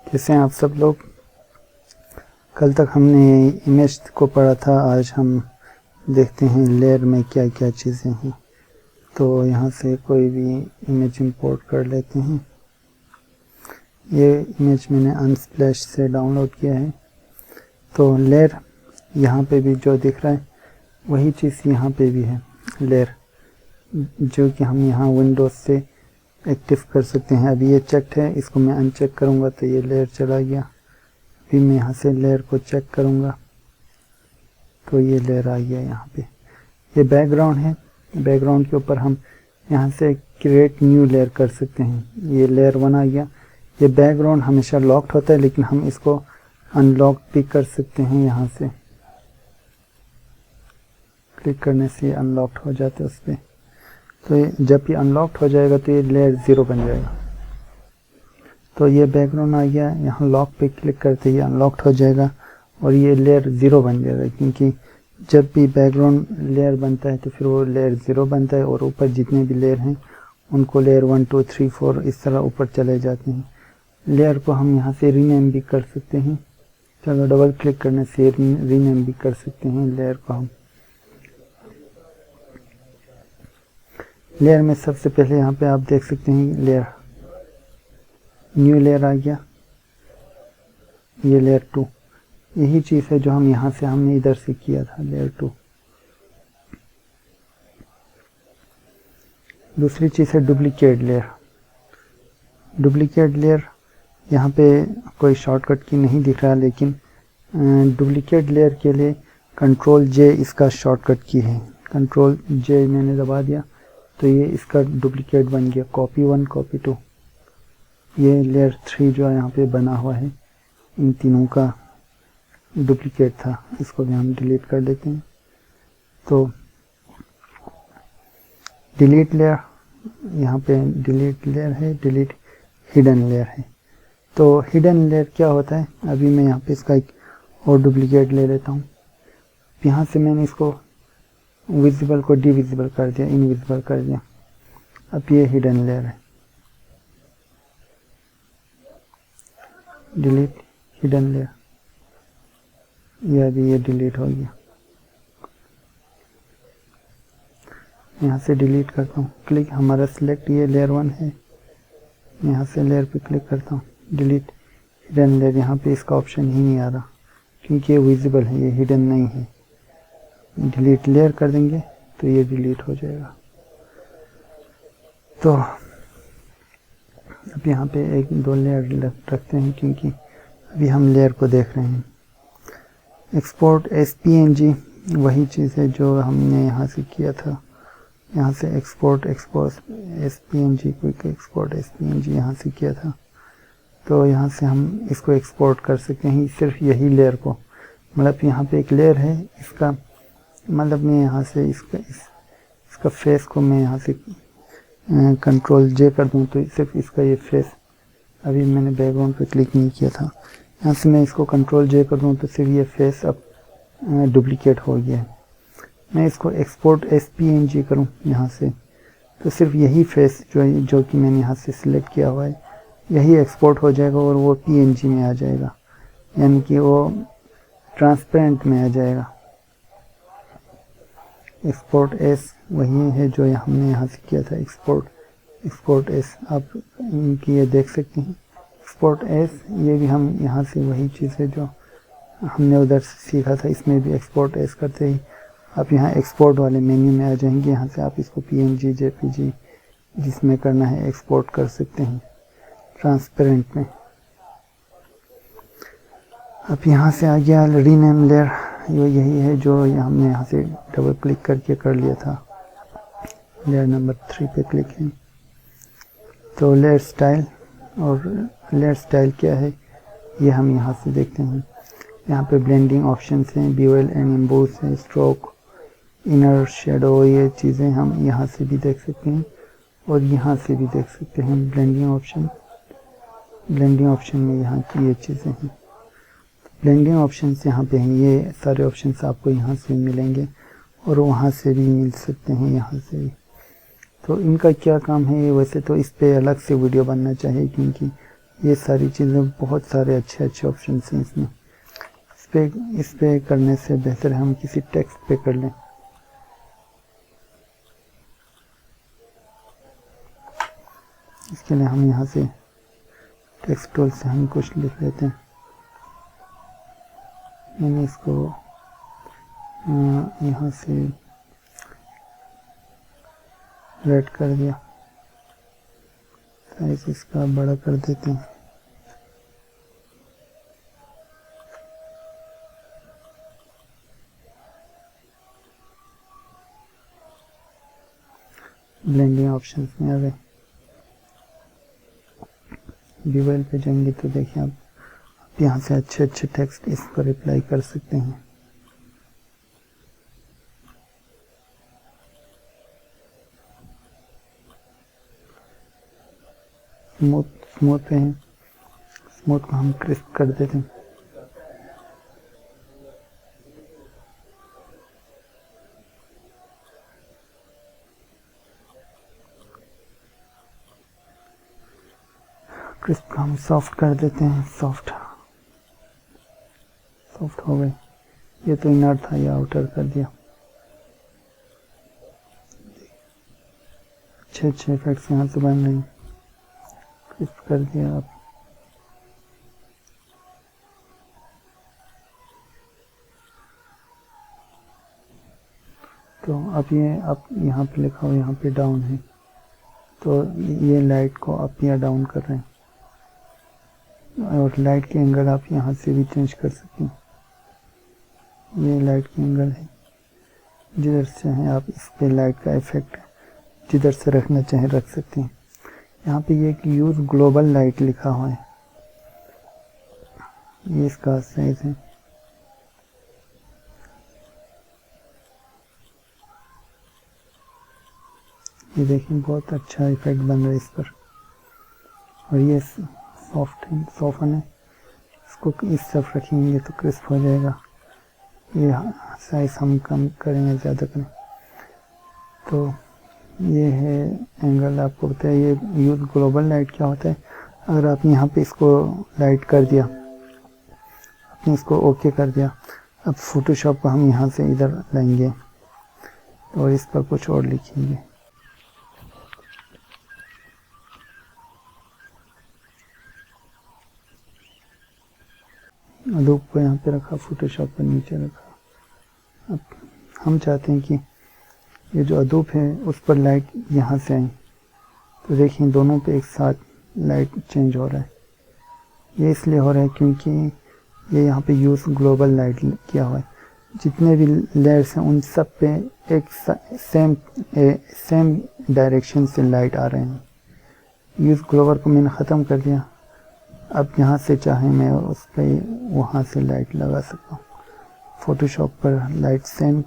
जैसे आप सब लोग कल तक हमने इमेज को पढ़ा था, आज हम देखते हैं लेयर में क्या क्या चीज़ें हैं। तो यहाँ से कोई भी इमेज इंपोर्ट कर लेते हैं। ये इमेज मैंने अनस्प्लैश से डाउनलोड किया है। तो लेयर यहाँ पे भी जो दिख रहा है वही चीज़ यहाँ पे भी है, लेयर, जो कि हम यहाँ विंडोज से एक्टिव कर सकते हैं। अभी ये चेक्ड है, इसको मैं अनचेक करूँगा तो ये लेयर चला गया। फिर मैं यहाँ से लेयर को चेक करूँगा तो ये लेयर आ गया यहाँ पे। ये बैकग्राउंड है, बैकग्राउंड के ऊपर हम यहाँ से क्रिएट न्यू लेयर कर सकते हैं। ये लेयर 1 आ गया। ये बैकग्राउंड हमेशा लॉक्ड होता है, लेकिन हम इसको अनलॉक भी कर सकते हैं। यहाँ से क्लिक करने से अनलॉक्ड हो जाता है उस पर। तो जब ये अनलॉक्ड हो जाएगा तो ये लेयर 0 बन जाएगा। तो ये बैकग्राउंड आ गया, यहाँ लॉक पे क्लिक करते ही अनलॉक्ड हो जाएगा और ये लेयर 0 बन जाएगा, क्योंकि जब भी बैकग्राउंड लेयर बनता है तो फिर वो लेयर 0 बनता है और ऊपर जितने भी लेयर हैं उनको लेयर 1 2 3 4 इस तरह ऊपर चले जाते हैं। लेयर को हम यहाँ से रीनेम भी कर सकते हैं। चलो डबल क्लिक करने से रीनेम भी कर सकते हैं लेयर को हम। लेयर में सबसे पहले यहाँ पे आप देख सकते हैं लेयर, न्यू लेयर आ गया, ये लेयर 2। यही चीज़ है जो हम यहाँ से हमने इधर से किया था, लेयर 2। दूसरी चीज़ है डुप्लीकेट लेयर। डुप्लीकेट लेयर यहाँ पे कोई शॉर्टकट की नहीं दिख रहा, लेकिन डुप्लीकेट लेयर के लिए Ctrl+J इसका शॉर्टकट की है। Ctrl+J मैंने दबा दिया तो ये इसका डुप्लीकेट बन गया, कॉपी 1 कॉपी 2। ये लेयर 3 जो यहाँ पे बना हुआ है, इन तीनों का डुप्लीकेट था। इसको भी हम डिलीट कर देते हैं। तो डिलीट लेयर, यहाँ पे डिलीट लेयर है, डिलीट हिडन लेयर है। तो हिडन लेयर क्या होता है, अभी मैं यहाँ पे इसका एक और डुप्लीकेट ले लेता हूँ। यहाँ से मैंने इसको विजिबल को डिविजिबल कर दिया, इनविजिबल कर दिया। अब ये हिडन लेयर है, डिलीट हिडन लेयर, ये अभी ये डिलीट हो गया। यहाँ से डिलीट करता हूँ, क्लिक, हमारा सिलेक्ट ये लेयर 1 है। यहाँ से लेयर पे क्लिक करता हूँ, डिलीट हिडन लेयर। यहाँ पे इसका ऑप्शन ही नहीं आ रहा क्योंकि ये विजिबल है, ये हिडन नहीं है। डिलीट लेयर कर देंगे तो ये डिलीट हो जाएगा। तो अब यहाँ पे 1 2 लेयर रखते हैं, क्योंकि अभी हम लेयर को देख रहे हैं। एक्सपोर्ट SPNG वही चीज़ है जो हमने यहाँ से किया था। यहाँ से export SPNG, quick export SPNG यहाँ से किया था। तो यहाँ से हम इसको एक्सपोर्ट कर सकते हैं, सिर्फ यही लेयर को। मतलब यहाँ पे एक लेयर है, इसका मतलब मैं यहाँ से इसका फेस को मैं यहाँ से Ctrl+J कर दूँ तो सिर्फ इसका ये फेस, अभी मैंने बैकग्राउंड पे क्लिक नहीं किया था, यहाँ से मैं इसको Ctrl+J कर दूँ तो सिर्फ ये फेस अब डुप्लीकेट हो गया है। मैं इसको एक्सपोर्ट SPNG करूँ यहाँ से तो सिर्फ यही फेस जो कि मैंने यहाँ से सिलेक्ट किया हुआ है यही एक्सपोर्ट हो जाएगा और वो PNG में आ जाएगा, यानी कि वो ट्रांसपेरेंट में आ जाएगा। एक्सपोर्ट S वही है जो हमने यहाँ से किया था, एक्सपोर्ट S। आप इनकी ये देख सकते हैं, एक्सपोर्ट S, ये भी हम यहाँ से वही चीज़ है जो हमने उधर से सीखा था। इसमें भी एक्सपोर्ट S करते ही आप यहाँ एक्सपोर्ट वाले मेन्यू में आ जाएंगे। यहाँ से आप इसको PNG JPG जिसमें करना है एक्सपोर्ट कर सकते हैं, ट्रांसपेरेंट में। अब यहाँ से आ गया रीनेम लेयर, ये यही है जो हमने यहाँ से डबल क्लिक करके कर लिया था। लेयर नंबर 3 पे क्लिक है। तो लेयर स्टाइल, और लेयर स्टाइल क्या है ये हम यहाँ से देखते हैं। यहाँ पे ब्लेंडिंग ऑप्शंस हैं, बेवल एंड एम्बोस है, स्ट्रोक, इनर शेडो, ये चीज़ें हम यहाँ से भी देख सकते हैं और यहाँ से भी देख सकते हैं। ब्लेंडिंग ऑप्शन में यहाँ की ये चीज़ें हैं। ब्लेंडिंग ऑप्शंस यहाँ पे हैं, ये सारे ऑप्शंस आपको यहाँ से मिलेंगे और वहाँ से भी मिल सकते हैं, यहाँ से भी। तो इनका क्या काम है, वैसे तो इस पे अलग से वीडियो बनना चाहिए, क्योंकि ये सारी चीज़ें, बहुत सारे अच्छे अच्छे ऑप्शन हैं इसमें। इस पे करने से बेहतर है हम किसी टेक्स्ट पे कर लें। इसके लिए हम यहाँ से टेक्स्ट टूल से हम कुछ लिख लेते हैं। मैंने इसको यहाँ से रेड कर दिया, साइज इसका बड़ा कर देते हैं। ब्लेंडिंग ऑप्शंस में आ गए। विजुअल पे जाएंगे तो देखिए आप यहाँ से अच्छे अच्छे टेक्स्ट इस पर अप्लाई कर सकते हैं। स्मूथ पे हैं, स्मूथ को हम क्रिस्प कर देते हैं। क्रिस्प को हम सॉफ्ट कर देते हैं। सॉफ्ट हो गए। ये तो इनर था, ये आउटर कर दिया। अच्छे अच्छे इफेक्ट्स यहाँ से बन रहे हैं। क्रिस्प कर दिया आप। तो अब ये आप यहाँ पे लिखा हो, यहाँ पे डाउन है, तो ये लाइट को अप या डाउन कर रहे हैं। और लाइट के एंगल आप यहाँ से भी चेंज कर सकते हैं। ये लाइट की एंगल है, जिधर से है आप इस पे लाइट का इफेक्ट जिधर से रखना चाहे रख सकते हैं। यहाँ पे ये यूज ग्लोबल लाइट लिखा हुआ है, ये इसका साइज है। ये देखिए बहुत अच्छा इफेक्ट बन रहा है इस पर। और ये सॉफ्टन है, इसको इस तरफ रखेंगे तो क्रिस्प हो जाएगा। ये साइज हम कम करेंगे, ज़्यादा करें तो ये है एंगल। आपको बताया ये यूज ग्लोबल लाइट क्या होता है। अगर आप यहाँ पे इसको लाइट कर दिया, आपने इसको ओके कर दिया, अब फोटोशॉप को हम यहाँ से इधर लाएंगे और इस पर कुछ और लिखेंगे। अडोब को यहाँ पे रखा, फोटोशॉप पर नीचे रखा। अब हम चाहते हैं कि ये जो अडोब है उस पर लाइट यहाँ से आई, तो देखिए दोनों पे एक साथ लाइट चेंज हो रहा है। ये इसलिए हो रहा है क्योंकि ये यहाँ पे यूज ग्लोबल लाइट किया हुआ है। जितने भी लेयर्स हैं उन सब पे एक सेम डायरेक्शन से लाइट आ रहे हैं। यूज ग्लोबल को मैंने ख़त्म कर दिया। अब यहाँ से चाहे मैं उस पर वहाँ से लाइट लगा सकता हूँ। फोटोशॉप पर लाइट सेम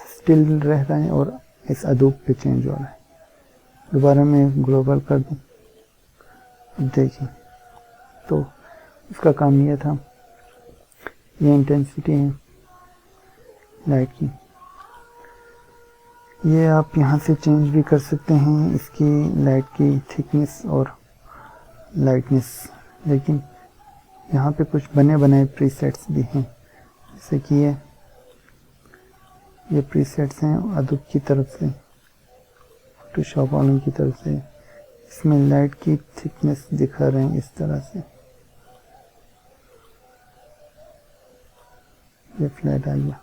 स्टिल रह रहा है और इस अडोब पे चेंज हो रहा है। दोबारा मैं ग्लोबल कर दूँ, अब देखिए तो इसका काम ये था। ये इंटेंसिटी है लाइट की, ये आप यहाँ से चेंज भी कर सकते हैं इसकी लाइट की थिकनेस और लाइटनेस। लेकिन यहाँ पे कुछ बने बनाए प्रीसेट्स भी हैं, जैसे कि ये प्रीसेट्स हैं अडोब की तरफ से, फोटोशॉप वालों की तरफ से। इसमें लाइट की थिकनेस दिखा रहे हैं इस तरह से। ये फ्लैट आ गया।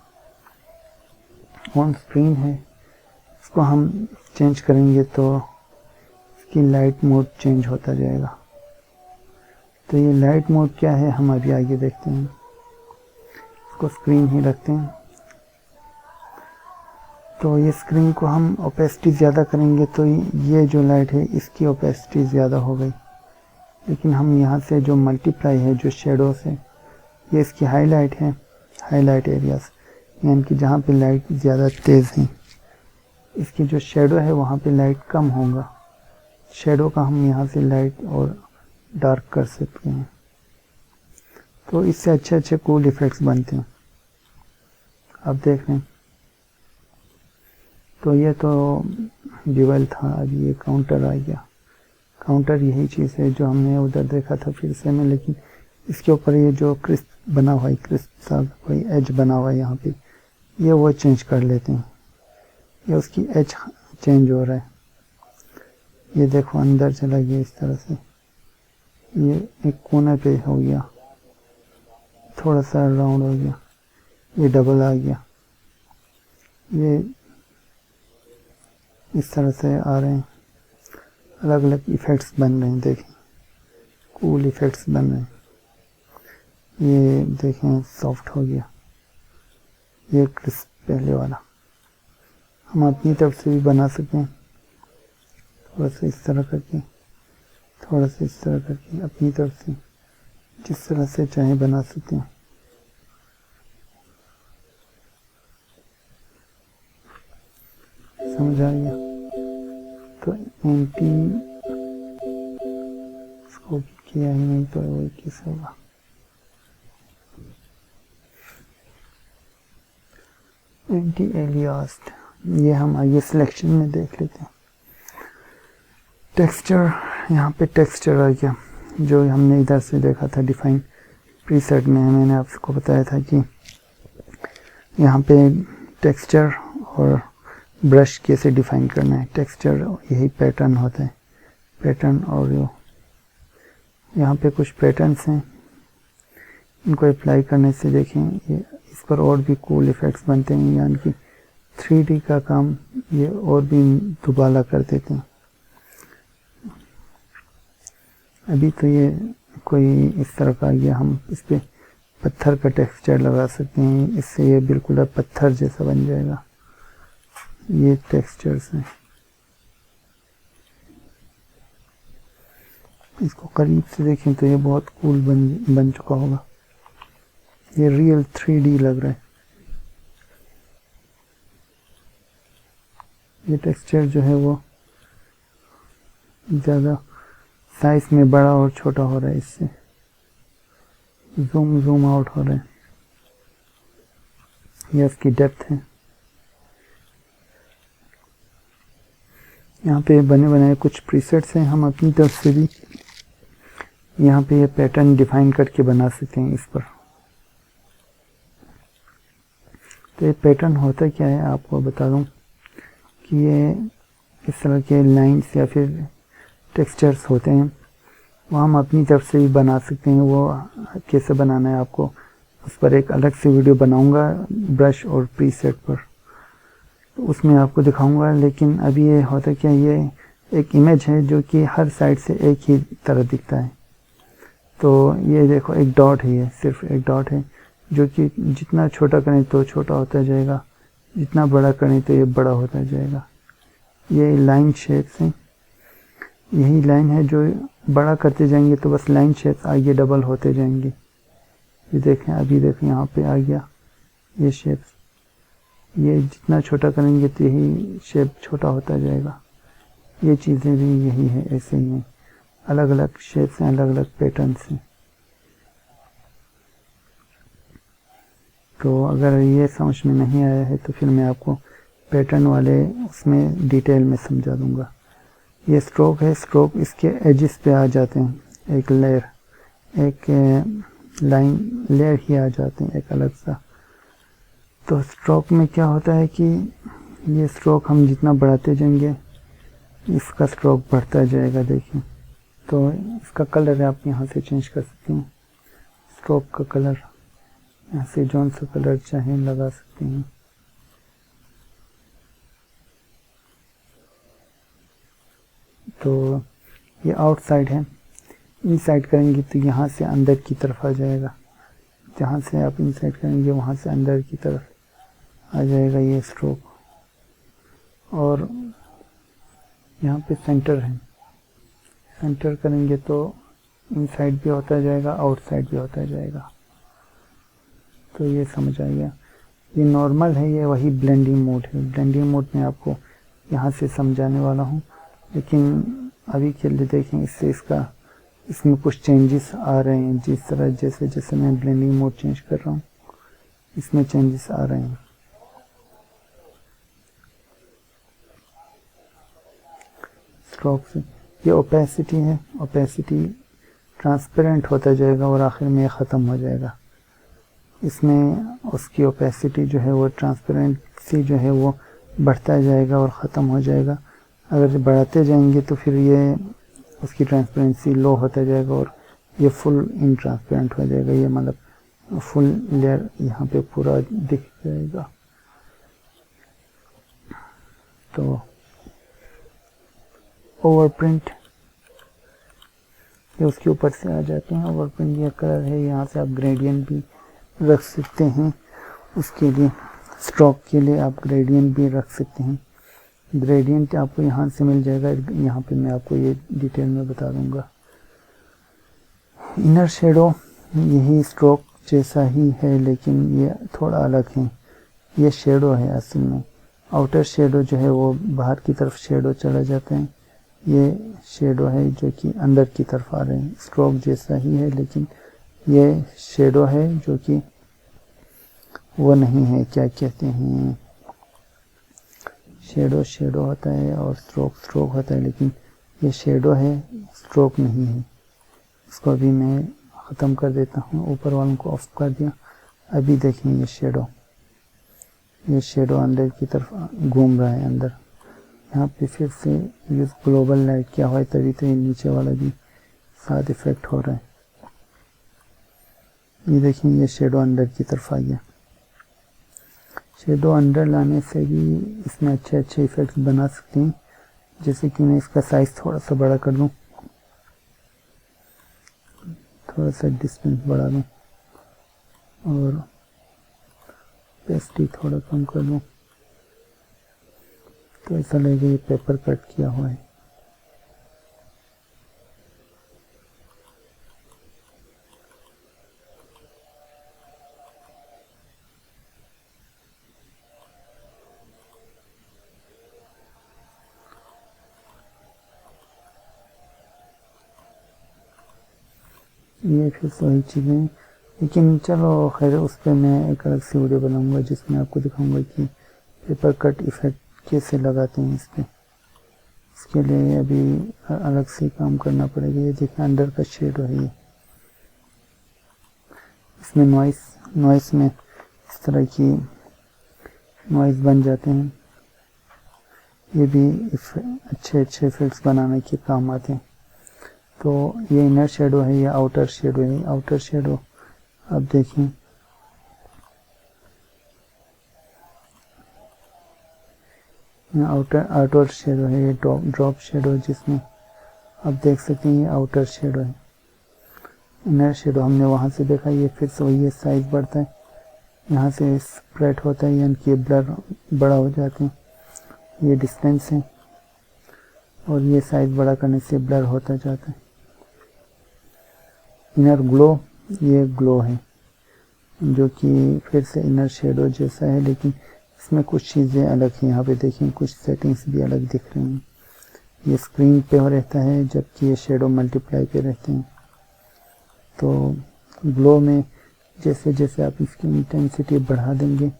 ऑन स्क्रीन है, इसको हम चेंज करेंगे तो इसकी लाइट मोड चेंज होता जाएगा। तो ये लाइट मोड क्या है हम अभी आगे देखते हैं। इसको स्क्रीन ही रखते हैं। तो ये स्क्रीन को हम ओपेसिटी ज़्यादा करेंगे तो ये जो लाइट है इसकी ओपेसिटी ज़्यादा हो गई। लेकिन हम यहाँ से जो मल्टीप्लाई है, जो शेडोज है, ये इसकी हाईलाइट है, हाईलाइट एरियाज, यानी कि जहाँ पे लाइट ज़्यादा तेज़ है इसकी जो शेडो है वहाँ पे लाइट कम होगा। शेडो का हम यहाँ से लाइट और डार्क कर सकते हैं। तो इससे अच्छे अच्छे कूल इफेक्ट्स बनते हैं। आप देख रहे हैं तो ये तो डिवेल था, अब ये काउंटर आ गया। काउंटर यही चीज़ है जो हमने उधर देखा था फिर से में, लेकिन इसके ऊपर ये जो क्रिस्प बना हुआ है, क्रिस्प सा कोई एज बना हुआ है यहाँ पे, ये वो चेंज कर लेते हैं। ये उसकी एज चेंज हो रहा है। ये देखो अंदर चला गया इस तरह से, ये एक कोने पे हो गया, थोड़ा सा राउंड हो गया, ये डबल आ गया, ये इस तरह से आ रहे हैं। अलग अलग इफ़ेक्ट्स बन रहे हैं, देखें कूल इफ़ेक्ट्स बन रहे हैं। ये देखें सॉफ्ट हो गया, ये क्रिस्प पहले वाला। हम अपनी तरफ से भी बना सकते हैं, थोड़ा सा इस तरह करके, थोड़ा सा इस तरह करके, अपनी तरफ से जिस तरह से चाहे बना सकते हैं। समझ आ गया? तो एंटी इसको किया ही नहीं तो वो किस होगा। एंटी एलियास्ड, ये हम आगे सिलेक्शन में देख लेते हैं। टेक्सचर, यहाँ पे टेक्सचर आ गया जो हमने इधर से देखा था डिफाइन प्रीसेट में। मैंने आपको बताया था कि यहाँ पे टेक्सचर और ब्रश कैसे डिफाइन करना है। टेक्सचर यही पैटर्न होता है, पैटर्न, और यहाँ पे कुछ पैटर्न्स हैं, इनको अप्लाई करने से देखें ये इस पर और भी कूल इफ़ेक्ट्स बनते हैं, यानी कि 3D का काम ये और भी दुबाला कर देते हैं। अभी तो ये कोई इस तरह का गया, हम इस पर पत्थर का टेक्सचर लगा सकते हैं, इससे ये बिल्कुल अब पत्थर जैसा बन जाएगा। ये टेक्सचर्स हैं, इसको करीब से देखें तो ये बहुत कूल बन चुका होगा। ये रियल 3D लग रहा है। ये टेक्सचर जो है वो ज़्यादा साइज में बड़ा और छोटा हो रहा है, इससे जूम आउट हो रहा है। ये इसकी डेप्थ है। यहाँ पे बने बनाए कुछ प्रीसेट्स हैं, हम अपनी तरफ से भी यहाँ पे ये पैटर्न डिफाइन करके बना सकते हैं इस पर। तो ये पैटर्न होता क्या है आपको बता दूं कि ये इस तरह के लाइंस या फिर टेक्सचर्स होते हैं, वो हम अपनी तरफ से भी बना सकते हैं। वो कैसे बनाना है आपको उस पर एक अलग से वीडियो बनाऊंगा ब्रश और प्रीसेट पर, तो उसमें आपको दिखाऊंगा। लेकिन अभी ये होता क्या, ये एक इमेज है जो कि हर साइड से एक ही तरह दिखता है। तो ये देखो एक डॉट है, ये सिर्फ एक डॉट है जो कि जितना छोटा करें तो छोटा होता जाएगा, जितना बड़ा करें तो ये बड़ा होता जाएगा। ये लाइन शेप्स हैं, यही लाइन है जो बड़ा करते जाएंगे तो बस लाइन शेप्स आगे डबल होते जाएंगे। ये देखें, अभी देखें यहाँ पे आ गया ये शेप्स, ये जितना छोटा करेंगे तो यही शेप छोटा होता जाएगा। ये चीज़ें भी यही है, ऐसे ही हैं, अलग अलग शेप्स हैं, अलग अलग पैटर्न्स हैं। तो अगर ये समझ में नहीं आया है तो फिर मैं आपको पैटर्न वाले उसमें डिटेल में समझा दूंगा। ये स्ट्रोक है, स्ट्रोक इसके एजिस पे आ जाते हैं, एक लेयर, एक लाइन लेयर ही आ जाते हैं एक अलग सा। तो स्ट्रोक में क्या होता है कि ये स्ट्रोक हम जितना बढ़ाते जाएंगे इसका स्ट्रोक बढ़ता जाएगा। देखिए, तो इसका कलर आप यहाँ से चेंज कर सकते हैं, स्ट्रोक का कलर यहाँ से जौन सा कलर चाहे लगा सकते हैं। तो ये आउटसाइड है, इनसाइड करेंगे तो यहाँ से अंदर की तरफ आ जाएगा, जहाँ से आप इनसाइड करेंगे वहाँ से अंदर की तरफ आ जाएगा ये स्ट्रोक। और यहाँ पे सेंटर है, सेंटर करेंगे तो इनसाइड भी होता जाएगा, आउटसाइड भी होता जाएगा। तो ये समझ आ गया। ये नॉर्मल है, ये वही ब्लेंडिंग मोड है। ब्लेंडिंग मोड में आपको यहाँ से समझाने वाला हूँ, लेकिन अभी के लिए देखें इससे इसमें कुछ चेंजेस आ रहे हैं। जिस तरह जैसे जैसे मैं ब्लेंडिंग मोड चेंज कर रहा हूँ इसमें चेंजेस आ रहे हैं। स्ट्रोक से ये ओपेसिटी है, ओपेसिटी ट्रांसपेरेंट होता जाएगा और आखिर में ख़त्म हो जाएगा। इसमें उसकी ओपेसिटी जो है वो ट्रांसपेरेंसी जो है वो बढ़ता जाएगा और ख़त्म हो जाएगा। अगर बढ़ाते जाएंगे तो फिर ये उसकी ट्रांसपेरेंसी लो होता जाएगा और ये फुल इनट्रांसपेरेंट हो जाएगा। ये मतलब फुल लेयर यहाँ पे पूरा दिख जाएगा। तो ओवरप्रिंट ये उसके ऊपर से आ जाते हैं। ओवरप्रिंट ये कलर है, यहाँ से आप ग्रेडियंट भी रख सकते हैं। उसके लिए स्ट्रोक के लिए आप ग्रेडियंट भी रख सकते हैं। ग्रेडियंट आपको यहाँ से मिल जाएगा, यहाँ पे मैं आपको ये डिटेल में बता दूंगा। इनर शेडो यही स्ट्रोक जैसा ही है लेकिन ये थोड़ा अलग है। ये शेडो है असल में। आउटर शेडो जो है वो बाहर की तरफ शेडो चला जाता है। ये शेडो है जो कि अंदर की तरफ आ रहे हैं। स्ट्रोक जैसा ही है लेकिन ये शेडो है जो कि वो नहीं है, क्या कहते हैं, शेडो शेडो होता है और स्ट्रोक स्ट्रोक होता है, लेकिन ये शेडो है, स्ट्रोक नहीं है। इसको अभी मैं ख़त्म कर देता हूँ, ऊपर वालों को ऑफ कर दिया। अभी देखें ये शेडो अंदर की तरफ घूम रहा है अंदर। यहाँ पे फिर से यूज ग्लोबल लाइट किया हुआ है, तभी तो ये नीचे वाला भी साथ इफेक्ट हो रहा है। ये देखिए ये शेडो अंदर की तरफ आ गया। शेडो अंदर लाने से भी इसमें अच्छे अच्छे इफेक्ट्स बना सकते हैं। जैसे कि मैं इसका साइज थोड़ा सा बड़ा कर दूं, थोड़ा सा डिस्टेंस बढ़ा दूं और पेस्टी थोड़ा कम कर दूं, तो ऐसा लगेगा ये पेपर कट किया हुआ है। ये फिर वही चीज़ें, लेकिन चलो खैर उस पर मैं एक अलग सी वीडियो बनाऊंगा जिसमें आपको दिखाऊंगा कि पेपर कट इफेक्ट कैसे लगाते हैं इस पर। इसके लिए अभी अलग से काम करना पड़ेगा। ये देखिए अंडर का शेड है ये। इसमें नॉइस में इस तरह की नॉइस बन जाते हैं। ये भी अच्छे अच्छे इफेक्ट्स बनाने के काम आते हैं। तो ये इनर शेडो है, ये आउटर शेडो है। आउटर शेडो आप देखें, आउटर शेडो है, ये ड्रॉप शेडो जिसमें आप देख सकते हैं ये आउटर शेडो है। इनर शेडो हमने वहाँ से देखा, ये फिर से वही साइज बढ़ता है, यहाँ से स्प्रेड होता है, यानी कि ब्लर बड़ा हो जाते हैं। ये डिस्टेंस है और ये साइज बड़ा करने से ब्लर होता जाता है। इनर ग्लो, ये ग्लो है जो कि फिर से इनर शेडो जैसा है, लेकिन इसमें कुछ चीज़ें अलग हैं। यहाँ पे देखें कुछ सेटिंग्स भी अलग दिख रही हैं। ये स्क्रीन पे हो रहता है जबकि ये शेडो मल्टीप्लाई पे रहते हैं। तो ग्लो में जैसे जैसे आप इसकी इंटेंसिटी बढ़ा देंगे,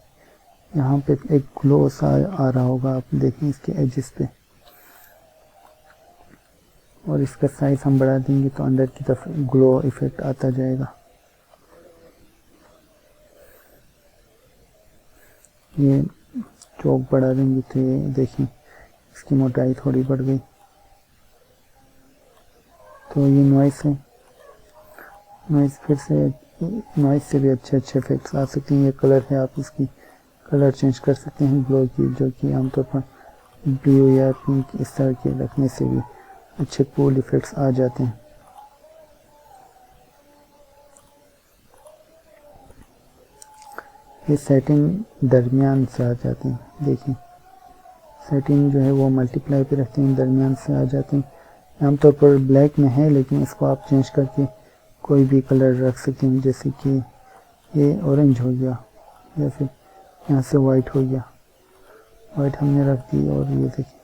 यहाँ पे एक ग्लो सा आ रहा होगा, आप देखें इसके एजेस पे, और इसका साइज हम बढ़ा देंगे तो अंदर की तरफ ग्लो इफेक्ट आता जाएगा। ये चौक बढ़ा देंगे तो ये देखिए इसकी मोटाई थोड़ी बढ़ गई। तो ये नॉइस है, नॉइस फिर से नॉइस से भी अच्छे अच्छे इफेक्ट्स आ सकते हैं। ये कलर है, आप इसकी कलर चेंज कर सकते हैं ग्लो की, जो कि आमतौर पर ब्लू या पिंक इस तरह के रखने से भी अच्छे कूल इफेक्ट्स आ जाते हैं। ये सेटिंग दरमियान से आ जाते हैं, देखिए सेटिंग जो है वो मल्टीप्लाई पे रहते हैं, दरमियान से आ जाते हैं। आमतौर पर ब्लैक में है, लेकिन इसको आप चेंज करके कोई भी कलर रख सकते हैं, जैसे कि ये ऑरेंज हो गया या फिर यहाँ से वाइट हो गया, वाइट हमने रख दी। और ये देखिए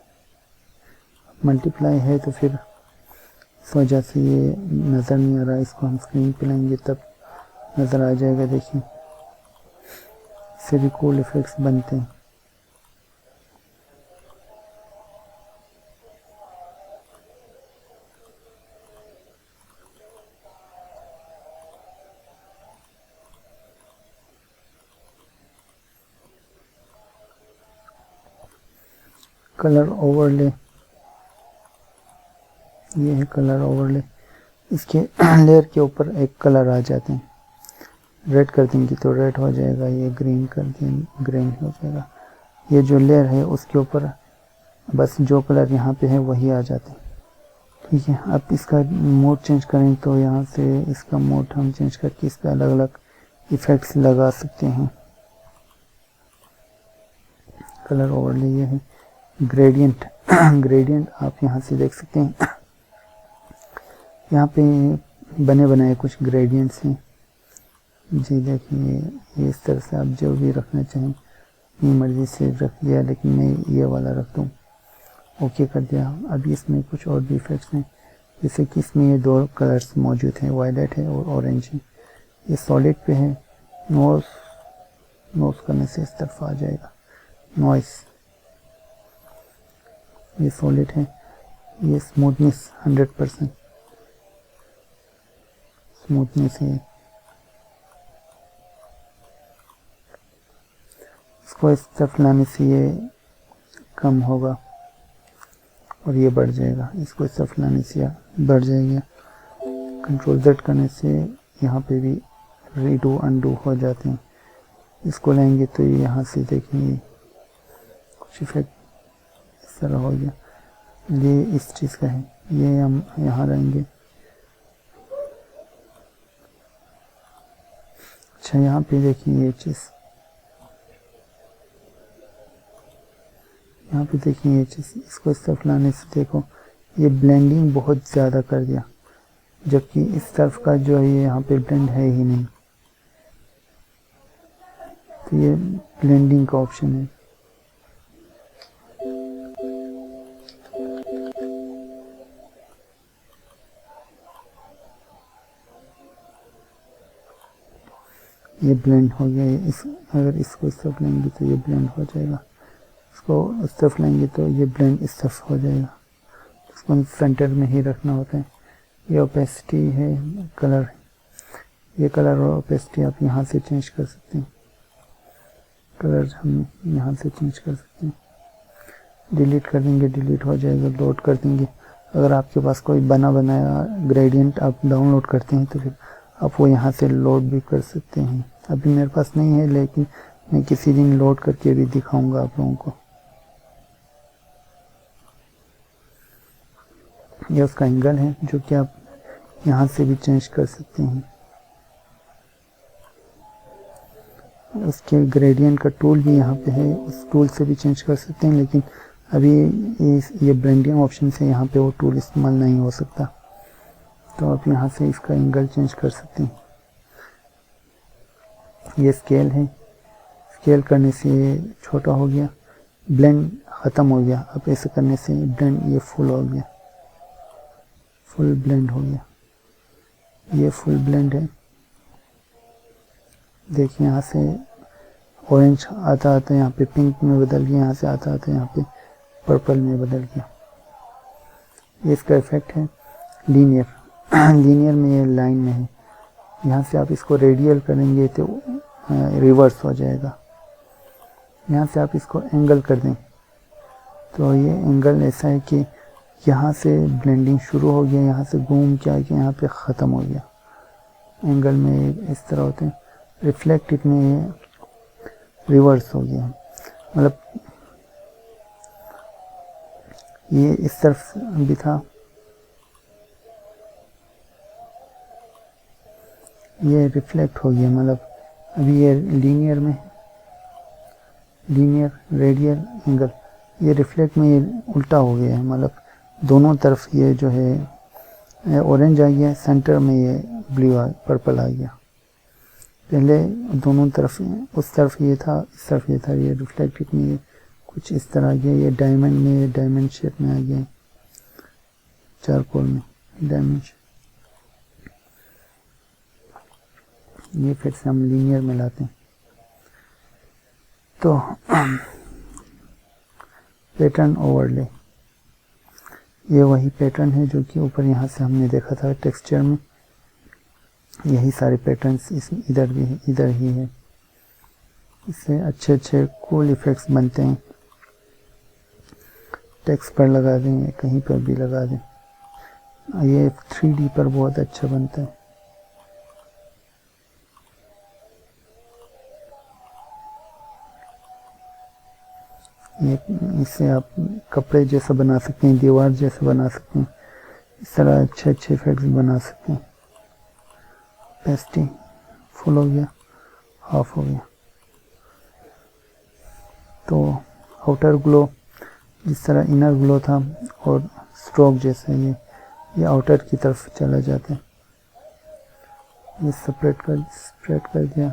मल्टीप्लाई है तो फिर इस वजह से ये नज़र नहीं आ रहा, इसको हम स्क्रीन पे लाएंगे तब नज़र आ जाएगा। देखिए इससे भी कूल इफेक्ट्स बनते हैं। कलर ओवरले, ये है कलर ओवरले। इसके लेयर के ऊपर एक कलर आ जाते हैं, रेड कर देंगे तो रेड हो जाएगा, ये ग्रीन कर देंगे ग्रीन हो जाएगा। ये जो लेयर है उसके ऊपर बस जो कलर यहाँ पे है वही आ जाते हैं। ठीक है, अब इसका मोड चेंज करें तो यहाँ से इसका मोड हम चेंज करके इस पर अलग अलग इफ़ेक्ट्स लगा सकते हैं। कलर ओवरले ये है। ग्रेडियंट ग्रेडियंट आप यहाँ से देख सकते हैं, यहाँ पे बने बनाए कुछ ग्रेडियंट्स हैं जी। देखिए ये इस तरह से आप जो भी रखना चाहें अपनी मर्ज़ी से रख लिया, लेकिन मैं ये वाला रख दूँ, ओके कर दिया। अभी इसमें कुछ और भी इफेक्ट्स हैं, जैसे कि इसमें ये दो कलर्स मौजूद हैं, वायलेट है और ऑरेंज है। ये सॉलिड पे है, नोज करने से इस तरफ आ जाएगा नॉइस। ये सॉलिड है। ये स्मूथनेस 100% स्मूथनेस है। इसको इस तरफ लाने से ये कम होगा और ये बढ़ जाएगा, इसको इस तरफ लाने से बढ़ जाएगा। कंट्रोल Z करने से यहाँ पे भी रीडू अनडू हो जाते हैं। इसको लाएंगे तो ये यहाँ से देखेंगे कुछ इफेक्ट इस तरह हो गया। ये इस चीज़ का है, ये हम यहाँ लाएंगे। अच्छा यहाँ पे देखिए ये चीज़, यहाँ पे देखिए ये चीज़, इसको इस तरफ लाने से देखो ये ब्लेंडिंग बहुत ज़्यादा कर दिया, जबकि इस तरफ का जो है ये यहाँ पे ब्लेंड है ही नहीं। तो ये ब्लेंडिंग का ऑप्शन है। ये ब्लेंड हो गया। इस अगर इसको इस तरफ लेंगे तो ये ब्लेंड हो जाएगा, इसको उस तरफ लेंगे तो ये ब्लेंड इस तरफ हो जाएगा। इसको सेंटर में ही रखना होता है। ये ओपेसिटी है, कलर है। ये कलर और ओपेसिटी आप यहाँ से चेंज कर सकते हैं। कलर हम यहाँ से चेंज कर सकते हैं। डिलीट कर देंगे, डिलीट हो जाएगा। लोड कर देंगे। अगर आपके पास कोई बना बनाया ग्रेडियंट आप डाउनलोड करते हैं तो फिर आप वो यहाँ से लोड भी कर सकते हैं। अभी मेरे पास नहीं है, लेकिन मैं किसी दिन लोड करके भी दिखाऊंगा आप लोगों को। ये उसका एंगल है जो कि आप यहाँ से भी चेंज कर सकते हैं। उसके ग्रेडियंट का टूल भी यहाँ पे है, उस टूल से भी चेंज कर सकते हैं, लेकिन अभी ये ब्लेंडिंग ऑप्शन से यहाँ पे वो टूल इस्तेमाल नहीं हो सकता। तो आप यहाँ से इसका एंगल चेंज कर सकते हैं। ये स्केल है, स्केल करने से ये छोटा हो गया, ब्लेंड ख़त्म हो गया। अब ऐसे करने से ब्लेंड ये फुल हो गया, फुल ब्लेंड हो गया। ये फुल ब्लेंड है। देखिए यहाँ से ऑरेंज आता आता यहाँ पे पिंक में बदल गया, यहाँ से आता आता यहाँ पे पर्पल में बदल गया। ये इसका इफेक्ट है। लीनियर लीनियर में ये लाइन में है। यहाँ से आप इसको रेडियल करेंगे तो रिवर्स हो जाएगा। यहाँ से आप इसको एंगल कर दें तो ये एंगल ऐसा है कि यहाँ से ब्लेंडिंग शुरू हो गया, यहाँ से घूम के आके यहाँ पे ख़त्म हो गया। एंगल में इस तरह होते हैं। रिफ्लेक्टेड में रिवर्स हो गया, मतलब ये इस तरफ भी था, ये रिफ्लेक्ट हो गया। मतलब अभी ये लीनियर में, लीनियर रेडियल एंगल, ये रिफ्लेक्ट में ये उल्टा हो गया है। मतलब दोनों तरफ ये जो है ऑरेंज आ गया, सेंटर में ये ब्लू पर्पल आ गया। पहले दोनों तरफ, उस तरफ ये था, इस तरफ ये था। ये रिफ्लेक्टेड में ये कुछ इस तरह आ गया। ये डायमंड में, ये डायमंड शेप में आ गया, चारकोल में डायमंड शेप। ये फिर से हम लीनियर में लाते हैं। तो पैटर्न ओवरले, ये वही पैटर्न है जो कि ऊपर यहाँ से हमने देखा था टेक्सचर में। यही सारे पैटर्न्स इस इधर भी है, इधर ही है। इससे अच्छे अच्छे कूल इफेक्ट्स बनते हैं। टेक्स्ट पर लगा दें या कहीं पर भी लगा दें। ये 3D पर बहुत अच्छा बनता है। ये इससे आप कपड़े जैसा बना सकते हैं, दीवार जैसा बना सकते हैं, इस तरह अच्छे अच्छे इफेक्ट्स बना सकते हैं। पेस्टी फुल हो गया, हाफ हो गया। तो आउटर ग्लो जिस तरह इनर ग्लो था और स्ट्रोक जैसे ये आउटर की तरफ चला जाता है। ये स्प्रेड कर दिया,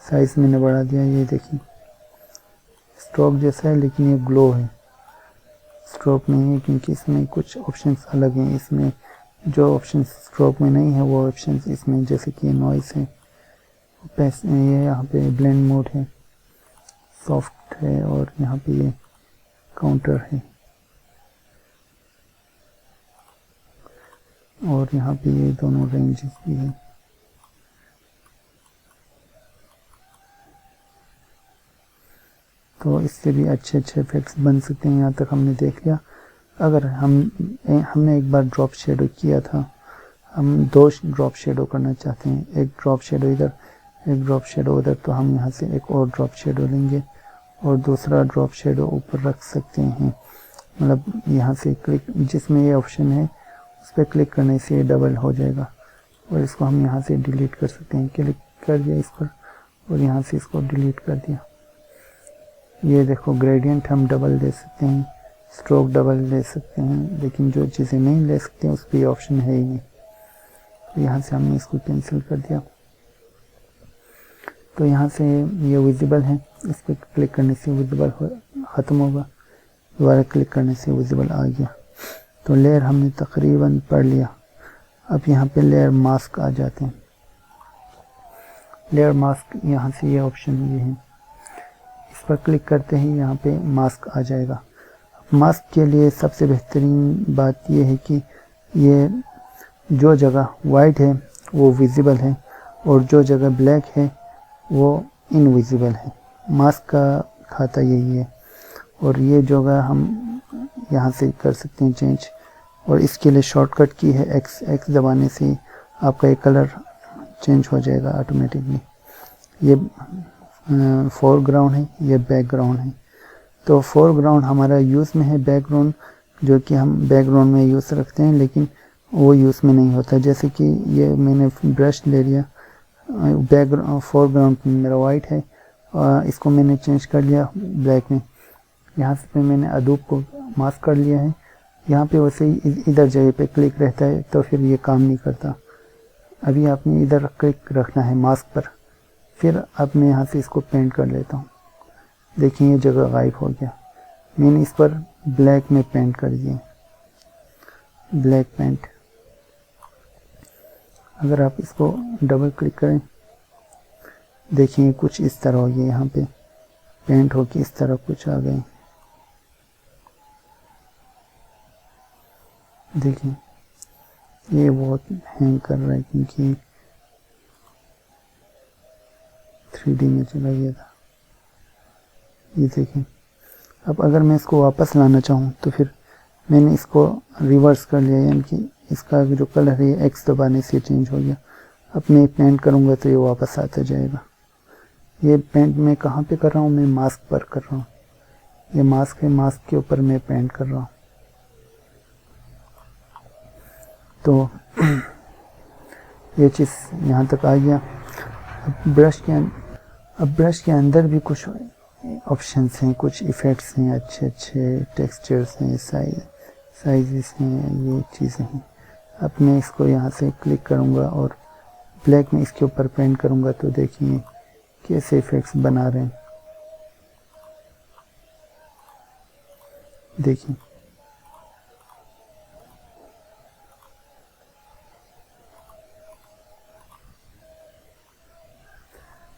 साइज मैंने बढ़ा दिया। ये देखिए स्ट्रोक जैसा है लेकिन ये ग्लो है, स्ट्रोक नहीं है, क्योंकि इसमें कुछ ऑप्शंस अलग हैं। इसमें जो ऑप्शंस स्ट्रोक में नहीं है वो ऑप्शंस इसमें, जैसे कि नॉइस है, ये यहाँ पे ब्लेंड मोड है, सॉफ्ट है, और यहाँ पे ये काउंटर है, और यहाँ पे ये दोनों रेंजेस भी है। तो इससे भी अच्छे अच्छे इफेक्ट्स बन सकते हैं। यहाँ तक हमने देख लिया। अगर हमने एक बार ड्रॉप शेडो किया था, हम 2 ड्रॉप शेडो करना चाहते हैं, एक ड्रॉप शेडो इधर, एक ड्रॉप शेडो उधर, तो हम यहाँ से एक और ड्रॉप शेडो लेंगे और दूसरा ड्रॉप शेडो ऊपर रख सकते हैं। मतलब यहाँ से क्लिक, जिसमें ये ऑप्शन है उस पर क्लिक करने से ये डबल हो जाएगा, और इसको हम यहाँ से डिलीट कर सकते हैं। क्लिक कर दिया इस पर और यहाँ से इसको डिलीट कर दिया। ये देखो ग्रेडियंट हम डबल दे सकते हैं, स्ट्रोक डबल ले सकते हैं, लेकिन जो चीज़ें नहीं ले सकते हैं उस पर ऑप्शन है ही नहीं। तो यहाँ से हमने इसको कैंसिल कर दिया। तो यहाँ से ये विजिबल है, इस पर क्लिक करने से विजिबल ख़त्म होगा, दोबारा क्लिक करने से विजिबल आ गया। तो लेयर हमने तकरीबन पढ़ लिया। अब यहाँ पे लेयर मास्क आ जाते हैं। लेयर मास्क, यहाँ से ये ऑप्शन ये है, इस पर क्लिक करते ही यहाँ पे मास्क आ जाएगा। मास्क के लिए सबसे बेहतरीन बात यह है कि ये जो जगह वाइट है वो विजिबल है और जो जगह ब्लैक है वो इनविजिबल है। मास्क का खाता यही है। और ये जगह हम यहाँ से कर सकते हैं चेंज, और इसके लिए शॉर्टकट की है एक्स दबाने से आपका ये कलर चेंज हो जाएगा ऑटोमेटिकली। ये फोरग्राउंड है, ये बैकग्राउंड है। तो फोरग्राउंड हमारा यूज़ में है, बैकग्राउंड जो कि हम बैकग्राउंड में यूज़ रखते हैं लेकिन वो यूज़ में नहीं होता। जैसे कि ये मैंने ब्रश ले लिया, बैकग्राउंड फोरग्राउंड मेरा वाइट है, इसको मैंने चेंज कर लिया ब्लैक में। यहाँ से मैंने अडोब को मास्क कर लिया है। यहाँ पे वैसे ही इधर जगह पे क्लिक रहता है तो फिर ये काम नहीं करता। अभी आपने इधर क्लिक रखना है मास्क पर, फिर अब मैं यहाँ से इसको पेंट कर लेता हूँ। देखिए ये जगह गायब हो गया। मैंने इस पर ब्लैक में पेंट कर दिया, ब्लैक पेंट। अगर आप इसको डबल क्लिक करें, देखिए कुछ इस तरह हो गया, यहाँ पे पेंट होके इस तरह कुछ आ गए। देखिए ये बहुत हैंग कर रहा है क्योंकि 3D में चला गया था। ये देखें। अब अगर मैं इसको वापस लाना चाहूँ तो फिर मैंने इसको रिवर्स कर लिया, यानी कि इसका जो कलर है एक्स दबाने से चेंज हो गया। अब मैं पेंट करूँगा तो ये वापस आता जाएगा। ये पेंट मैं कहाँ पे कर रहा हूँ, मैं मास्क पर कर रहा हूँ। ये मास्क है, मास्क के ऊपर मैं पेंट कर रहा हूँ। तो ये चीज़ यहाँ तक आ गया। अब ब्रश के अंदर भी कुछ ऑप्शंस हैं, कुछ इफ़ेक्ट्स हैं, अच्छे अच्छे टेक्सचर्स हैं, साइजेस हैं, ये चीज़ें हैं। अब मैं इसको यहाँ से क्लिक करूँगा और ब्लैक में इसके ऊपर पेंट करूँगा तो देखिए कैसे इफ़ेक्ट्स बना रहे हैं। देखिए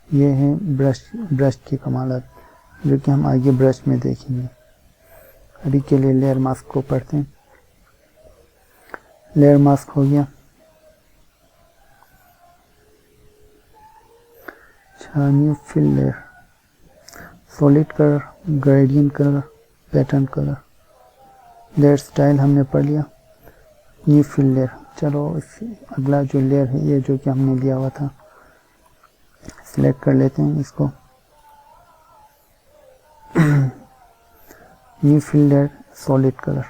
ये है ब्रश की कमालत, जो कि हम आगे ब्रश में देखेंगे। अभी के लिए लेयर मास्क को पढ़ते हैं। लेयर मास्क हो गया। New fill layer, solid colour, gradient colour, pattern colour. Layer style हमने पढ़ लिया। न्यू फिल लेयर, चलो इस अगला जो लेयर है ये जो कि हमने लिया हुआ था, सिलेक्ट कर लेते हैं इसको। New fill layer solid colour,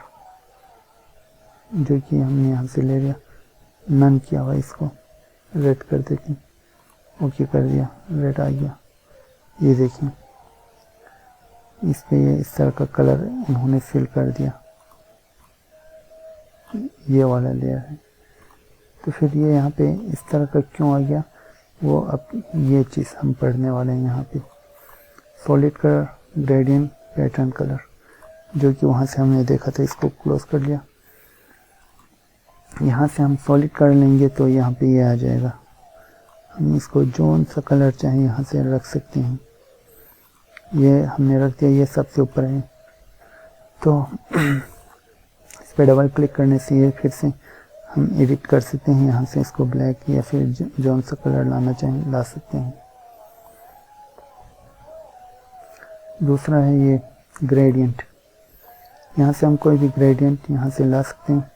जो कि हमने यहाँ से ले लिया, नन किया हुआ, इसको रेड कर देते हैं। ओके कर दिया, रेड आ गया। ये देखें इस पे ये इस तरह का कलर उन्होंने फिल कर दिया, ये वाला लेयर है। तो फिर ये यहाँ पे इस तरह का क्यों आ गया, वो अब ये चीज़ हम पढ़ने वाले हैं यहाँ पे। Solid colour, gradient, pattern colour, जो कि वहाँ से हमने देखा था, इसको क्लोज कर लिया। यहाँ से हम सॉलिड कर लेंगे तो यहाँ पे ये आ जाएगा। हम इसको जोन सा कलर चाहे यहाँ से रख सकते हैं। ये हमने रख दिया, ये सबसे ऊपर है। तो इस पर डबल क्लिक करने से ये फिर से हम एडिट कर सकते हैं यहाँ से, इसको ब्लैक या फिर जोन सा कलर लाना चाहें ला सकते हैं। दूसरा है ये ग्रेडियंट, यहाँ से हम कोई भी ग्रेडियंट यहाँ से ला सकते हैं।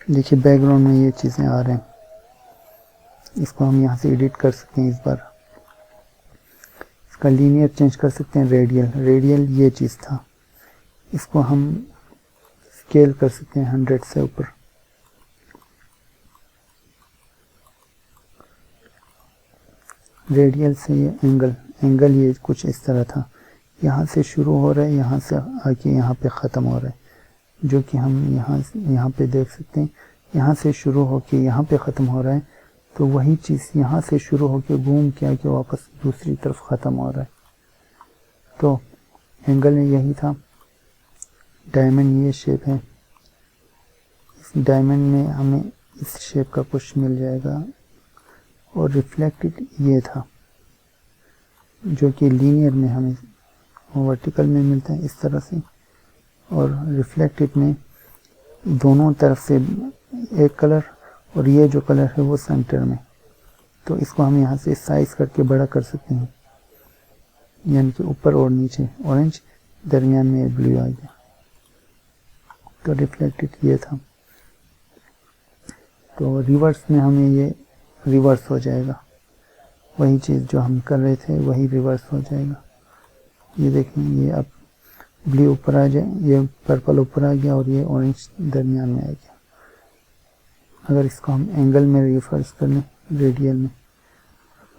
देखिए बैकग्राउंड में ये चीज़ें आ रहे हैं, इसको हम यहाँ से एडिट कर सकते हैं। इस बार इसका लीनियर चेंज कर सकते हैं, रेडियल, रेडियल ये चीज़ था, इसको हम स्केल कर सकते हैं 100 से ऊपर। रेडियल से ये एंगल, एंगल ये कुछ इस तरह था, यहाँ से शुरू हो रहा है, यहाँ से आके यहाँ पे ख़त्म हो रहा है, जो कि हम यहाँ पे देख सकते हैं। यहाँ से शुरू होके यहाँ पे ख़त्म हो रहा है, तो वही चीज़ यहाँ से शुरू होके घूम के आके वापस दूसरी तरफ ख़त्म हो रहा है। तो एंगल में यही था। डायमंड ये शेप है, इस डायमंड में हमें इस शेप का कुछ मिल जाएगा। और रिफ्लेक्टेड ये था, जो कि लीनियर में हमें वर्टिकल में मिलता है इस तरह से, और रिफ्लेक्टेड में दोनों तरफ से एक कलर, और ये जो कलर है वो सेंटर में। तो इसको हम यहाँ से साइज करके बड़ा कर सकते हैं, यानी कि ऊपर और नीचे ऑरेंज, दरमियान में ब्लू आ गया। तो रिफ्लेक्टेड ये था। तो रिवर्स में हमें ये रिवर्स हो जाएगा, वही चीज़ जो हम कर रहे थे वही रिवर्स हो जाएगा। ये देखें, ये अब ब्लू ऊपर आ जाए, ये पर्पल ऊपर आ गया और ये ऑरेंज दरमियान में आ गया। अगर इसको हम एंगल में रिवर्स कर लें, रेडियल में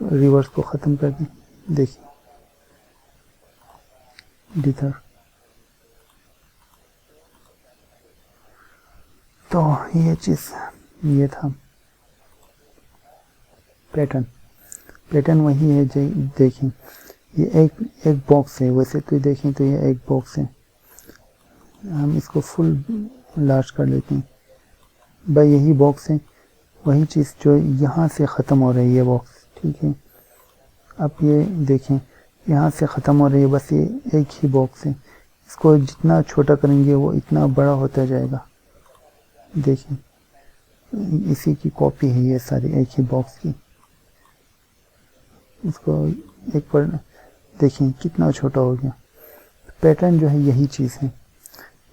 रिवर्स को ख़त्म कर दें, देखिए डिथर। तो ये चीज़ ये था। पैटर्न, पैटर्न वही है जो देखें, ये एक बॉक्स है, वैसे तो देखें तो ये एक बॉक्स है। हम इसको फुल लार्ज कर लेते हैं, भाई यही बॉक्स है, वही चीज़ जो यहाँ से ख़त्म हो रही है बॉक्स, ठीक है। अब ये देखें यहाँ से ख़त्म हो रही है, बस ये एक ही बॉक्स है। इसको जितना छोटा करेंगे वो इतना बड़ा होता जाएगा। देखें इसी की कॉपी है ये सारी, एक ही बॉक्स की। इसको एक पर देखें कितना छोटा हो गया। पैटर्न जो है यही चीज़ है,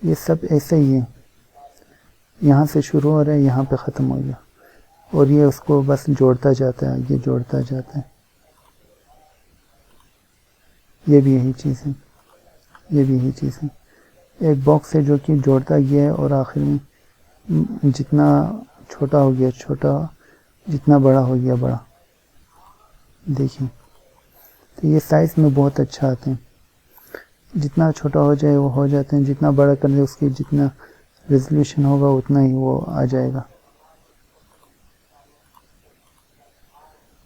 ये सब ऐसे ही है, यहाँ से शुरू हो रहा है, यहाँ पे ख़त्म हो गया, और ये उसको बस जोड़ता जाता है, ये जोड़ता जाता है। ये भी यही चीज़ है, ये भी यही चीज़ है। एक बॉक्स है जो कि जोड़ता गया है, और आखिर में जितना छोटा हो गया छोटा, जितना बड़ा हो गया बड़ा। देखिए तो ये साइज़ में बहुत अच्छा आते हैं, जितना छोटा हो जाए वो हो जाते हैं, जितना बड़ा कर दे उसकी जितना रेजोल्यूशन होगा उतना ही वो आ जाएगा।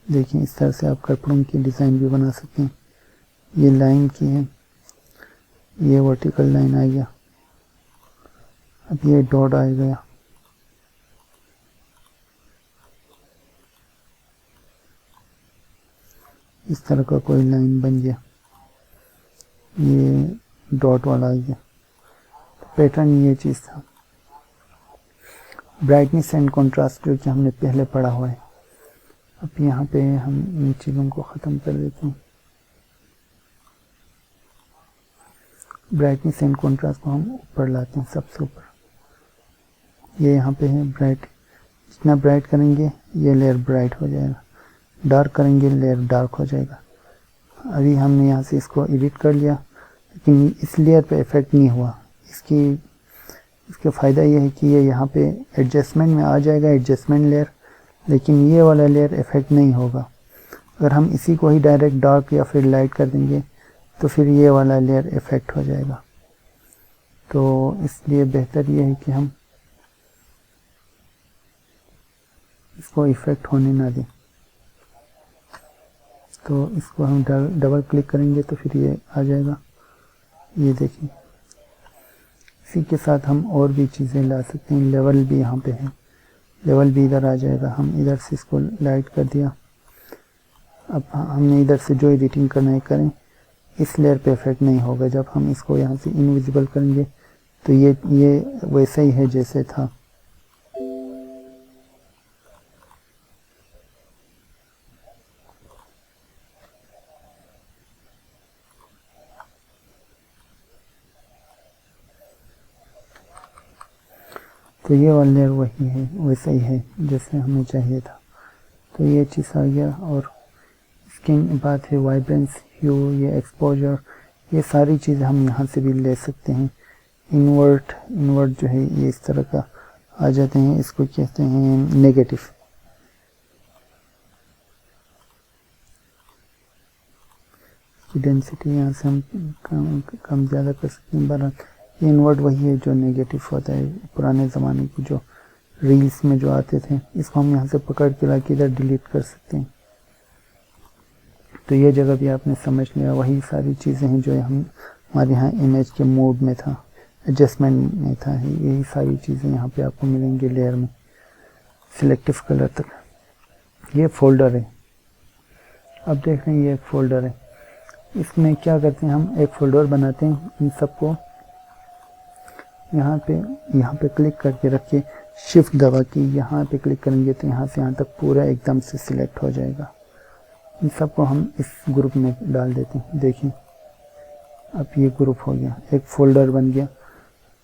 देखिए इस तरह से आप कपड़ों की डिज़ाइन भी बना सकते हैं। ये लाइन की है, ये वर्टिकल लाइन आ गया, अब ये डॉट आ गया। इस तरह का कोई लाइन बन गया, ये डॉट वाला आ गया। तो पैटर्न ये चीज़ था। ब्राइटनेस एंड कंट्रास्ट जो कि हमने पहले पढ़ा हुआ है, अब यहाँ पे हम इन चीज़ों को ख़त्म कर देते हैं। ब्राइटनेस एंड कॉन्ट्रास्ट को हम ऊपर लाते हैं, सबसे ऊपर। ये यहाँ पे है ब्राइट, जितना ब्राइट करेंगे ये लेयर ब्राइट हो जाएगा, डार्क करेंगे लेयर डार्क हो जाएगा। अभी हमने यहाँ से इसको एडिट कर लिया, लेकिन इस लेयर पे इफ़ेक्ट नहीं हुआ। इसका फ़ायदा ये है कि ये यहाँ पे एडजस्टमेंट में आ जाएगा, एडजस्टमेंट लेयर, लेकिन ये वाला लेयर इफ़ेक्ट नहीं होगा। अगर हम इसी को ही डायरेक्ट डार्क या फिर लाइट कर देंगे तो फिर ये वाला लेयर इफ़ेक्ट हो जाएगा। तो इसलिए बेहतर ये है कि हम इसको इफ़ेक्ट होने ना दें। तो इसको हम डबल क्लिक करेंगे तो फिर ये आ जाएगा, ये देखिए। इसी के साथ हम और भी चीज़ें ला सकते हैं। लेवल भी यहाँ पे है, लेवल भी इधर आ जाएगा। हम इधर से इसको लाइट कर दिया। अब हमने इधर से जो एडिटिंग करना है करें, इस लेयर पे इफेक्ट नहीं होगा। जब हम इसको यहाँ से इनविजिबल करेंगे तो ये वैसा ही है जैसे था। तो ये वाला लेयर वही है, वैसा ही है जैसे हमें चाहिए था। तो ये चीज़ आ गया। और इसके बाद है वाइब्रेंस, ह्यू, ये एक्सपोजर, ये सारी चीज़ें हम यहाँ से भी ले सकते हैं। इन्वर्ट जो है ये इस तरह का आ जाते हैं, इसको कहते हैं नेगेटिव। डेंसिटी यहाँ से हम कम ज़्यादा कर सकते हैं। बहरहाल ये इन्वर्ट वही है जो नेगेटिव होता है। पुराने ज़माने की जो रील्स में जो आते थे, इसको हम यहाँ से पकड़ के ला के इधर डिलीट कर सकते हैं। तो ये जगह भी आपने समझ लिया। वही सारी चीज़ें हैं जो हमारे यहाँ इमेज के मोड में था, एडजस्टमेंट में था। यही सारी चीज़ें यहाँ पे आपको मिलेंगी लेयर में, सिलेक्टिव कलर तक। ये फोल्डर है, अब देख रहे हैं ये एक फोल्डर है। इसमें क्या करते हैं, हम एक फोल्डर बनाते हैं। इन सबको यहाँ पे क्लिक करके रखिए, शिफ्ट दबा के यहाँ पे क्लिक करेंगे तो यहाँ से यहाँ तक पूरा एकदम से सिलेक्ट हो जाएगा। इन सबको हम इस ग्रुप में डाल देते हैं। देखिए अब ये ग्रुप हो गया, एक फोल्डर बन गया,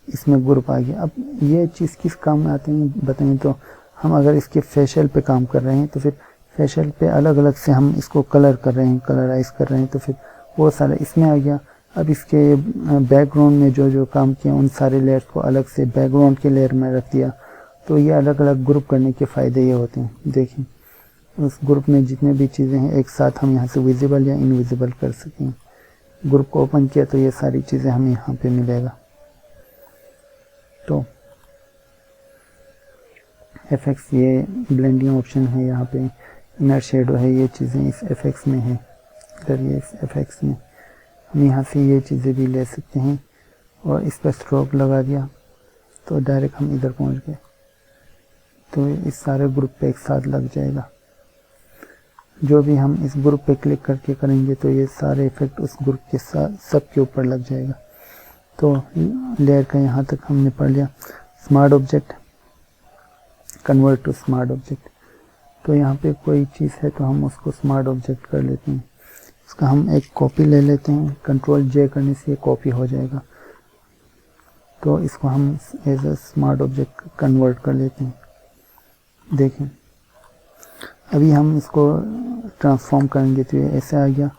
इसमें ग्रुप आ गया। अब ये चीज़ किस काम में आते हैं बताएं तो, हम अगर इसके फेशियल पे काम कर रहे हैं तो फिर फेशियल पे अलग अलग से हम इसको कलर कर रहे हैं, कलराइज कर रहे हैं, तो फिर वो सारा इसमें आ गया। अब इसके बैकग्राउंड में जो काम किया उन सारे लेयर्स को अलग से बैकग्राउंड के लेयर में रख दिया। तो ये अलग अलग ग्रुप करने के फ़ायदे ये होते हैं। देखिए उस ग्रुप में जितने भी चीज़ें हैं एक साथ हम यहाँ से विजिबल या इनविजिबल कर सकें। ग्रुप को ओपन किया तो ये सारी चीज़ें हमें यहाँ पे मिलेगा। तो एफएक्स, ये ब्लेंडिंग ऑप्शन है, यहाँ पे इनर शेडो है, ये चीज़ें इस एफएक्स में है। इधर ये इस एफएक्स में हम यहाँ से ये चीज़ें भी ले सकते हैं। और इस पर स्ट्रोक लगा दिया तो डायरेक्ट हम इधर पहुँच गए। तो इस सारे ग्रुप पे एक साथ लग जाएगा। जो भी हम इस ग्रुप पे क्लिक करके करेंगे तो ये सारे इफेक्ट उस ग्रुप के साथ सब के ऊपर लग जाएगा। तो लेयर का यहाँ तक हमने पढ़ लिया। Smart object, convert to smart object. तो यहाँ पे कोई चीज़ है तो हम उसको स्मार्ट ऑब्जेक्ट कर लेते हैं। इसका हम एक कॉपी ले लेते हैं, कंट्रोल जे करने से ये कॉपी हो जाएगा। तो इसको हम as a smart object convert कर लेते हैं। देखें अभी हम इसको ट्रांसफॉर्म करेंगे तो ये ऐसे आ गया।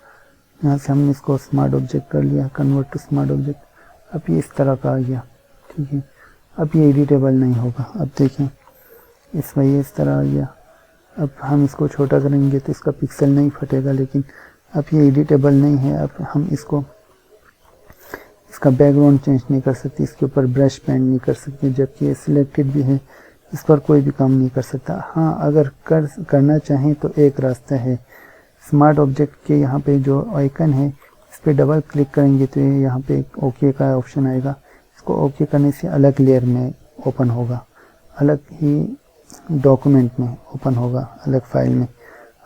यहाँ से हमने इसको स्मार्ट ऑब्जेक्ट कर लिया, कन्वर्ट टू स्मार्ट ऑब्जेक्ट। अब ये इस तरह का आ गया, ठीक है। अब ये एडिटेबल नहीं होगा। अब देखें इसमें ये इस तरह आ गया। अब हम इसको छोटा करेंगे तो इसका पिक्सल नहीं फटेगा, लेकिन अब ये एडिटेबल नहीं है। अब हम इसका बैकग्राउंड चेंज नहीं कर सकते, इसके ऊपर ब्रश पेंट नहीं कर सकते, जबकि ये सिलेक्टेड भी है, इस पर कोई भी काम नहीं कर सकता। हाँ, अगर करना चाहें तो एक रास्ता है। स्मार्ट ऑब्जेक्ट के यहाँ पे जो आइकन है इस पर डबल क्लिक करेंगे तो ये यहाँ पे एक ओके का ऑप्शन आएगा। इसको ओके करने से अलग लेयर में ओपन होगा, अलग ही डॉक्यूमेंट में ओपन होगा, अलग फाइल में।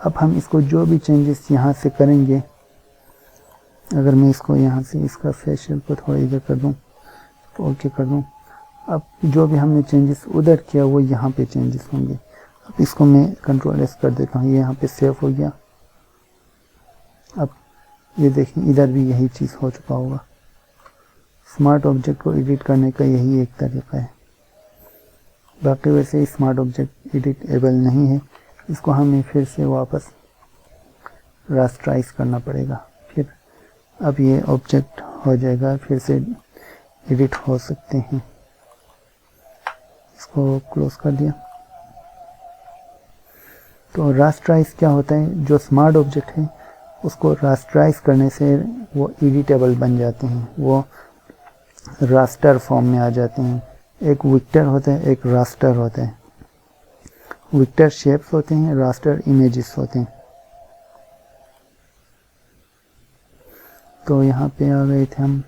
अब हम इसको जो भी चेंजेस यहाँ से करेंगे, अगर मैं इसको यहाँ से इसका फेशियल को थोड़ा इधर कर दूँ तो ओके कर दूँ, अब जो भी हमने चेंजेस उधर किया वो यहाँ पे चेंजेस होंगे। अब इसको मैं कंट्रोल एस कर देता हूँ, ये यहाँ पे सेव हो गया। अब ये देखें इधर भी यही चीज़ हो चुका होगा। स्मार्ट ऑब्जेक्ट को एडिट करने का यही एक तरीका है। बाकी वैसे स्मार्ट ऑब्जेक्ट एडिटेबल नहीं है, इसको हमें फिर से वापस रास्टराइज करना पड़ेगा। फिर अब ये ऑब्जेक्ट हो जाएगा, फिर से एडिट हो सकते हैं। इसको क्लोज कर दिया। तो रास्टराइज क्या होता है, जो स्मार्ट ऑब्जेक्ट है उसको रास्टराइज करने से वो एडिटेबल बन जाते हैं, वो रास्टर फॉर्म में आ जाते हैं। एक वेक्टर होता है, एक रास्टर होता है। वेक्टर शेप्स होते हैं, रास्टर इमेजेस होते हैं। तो यहाँ पे आ गए थे हम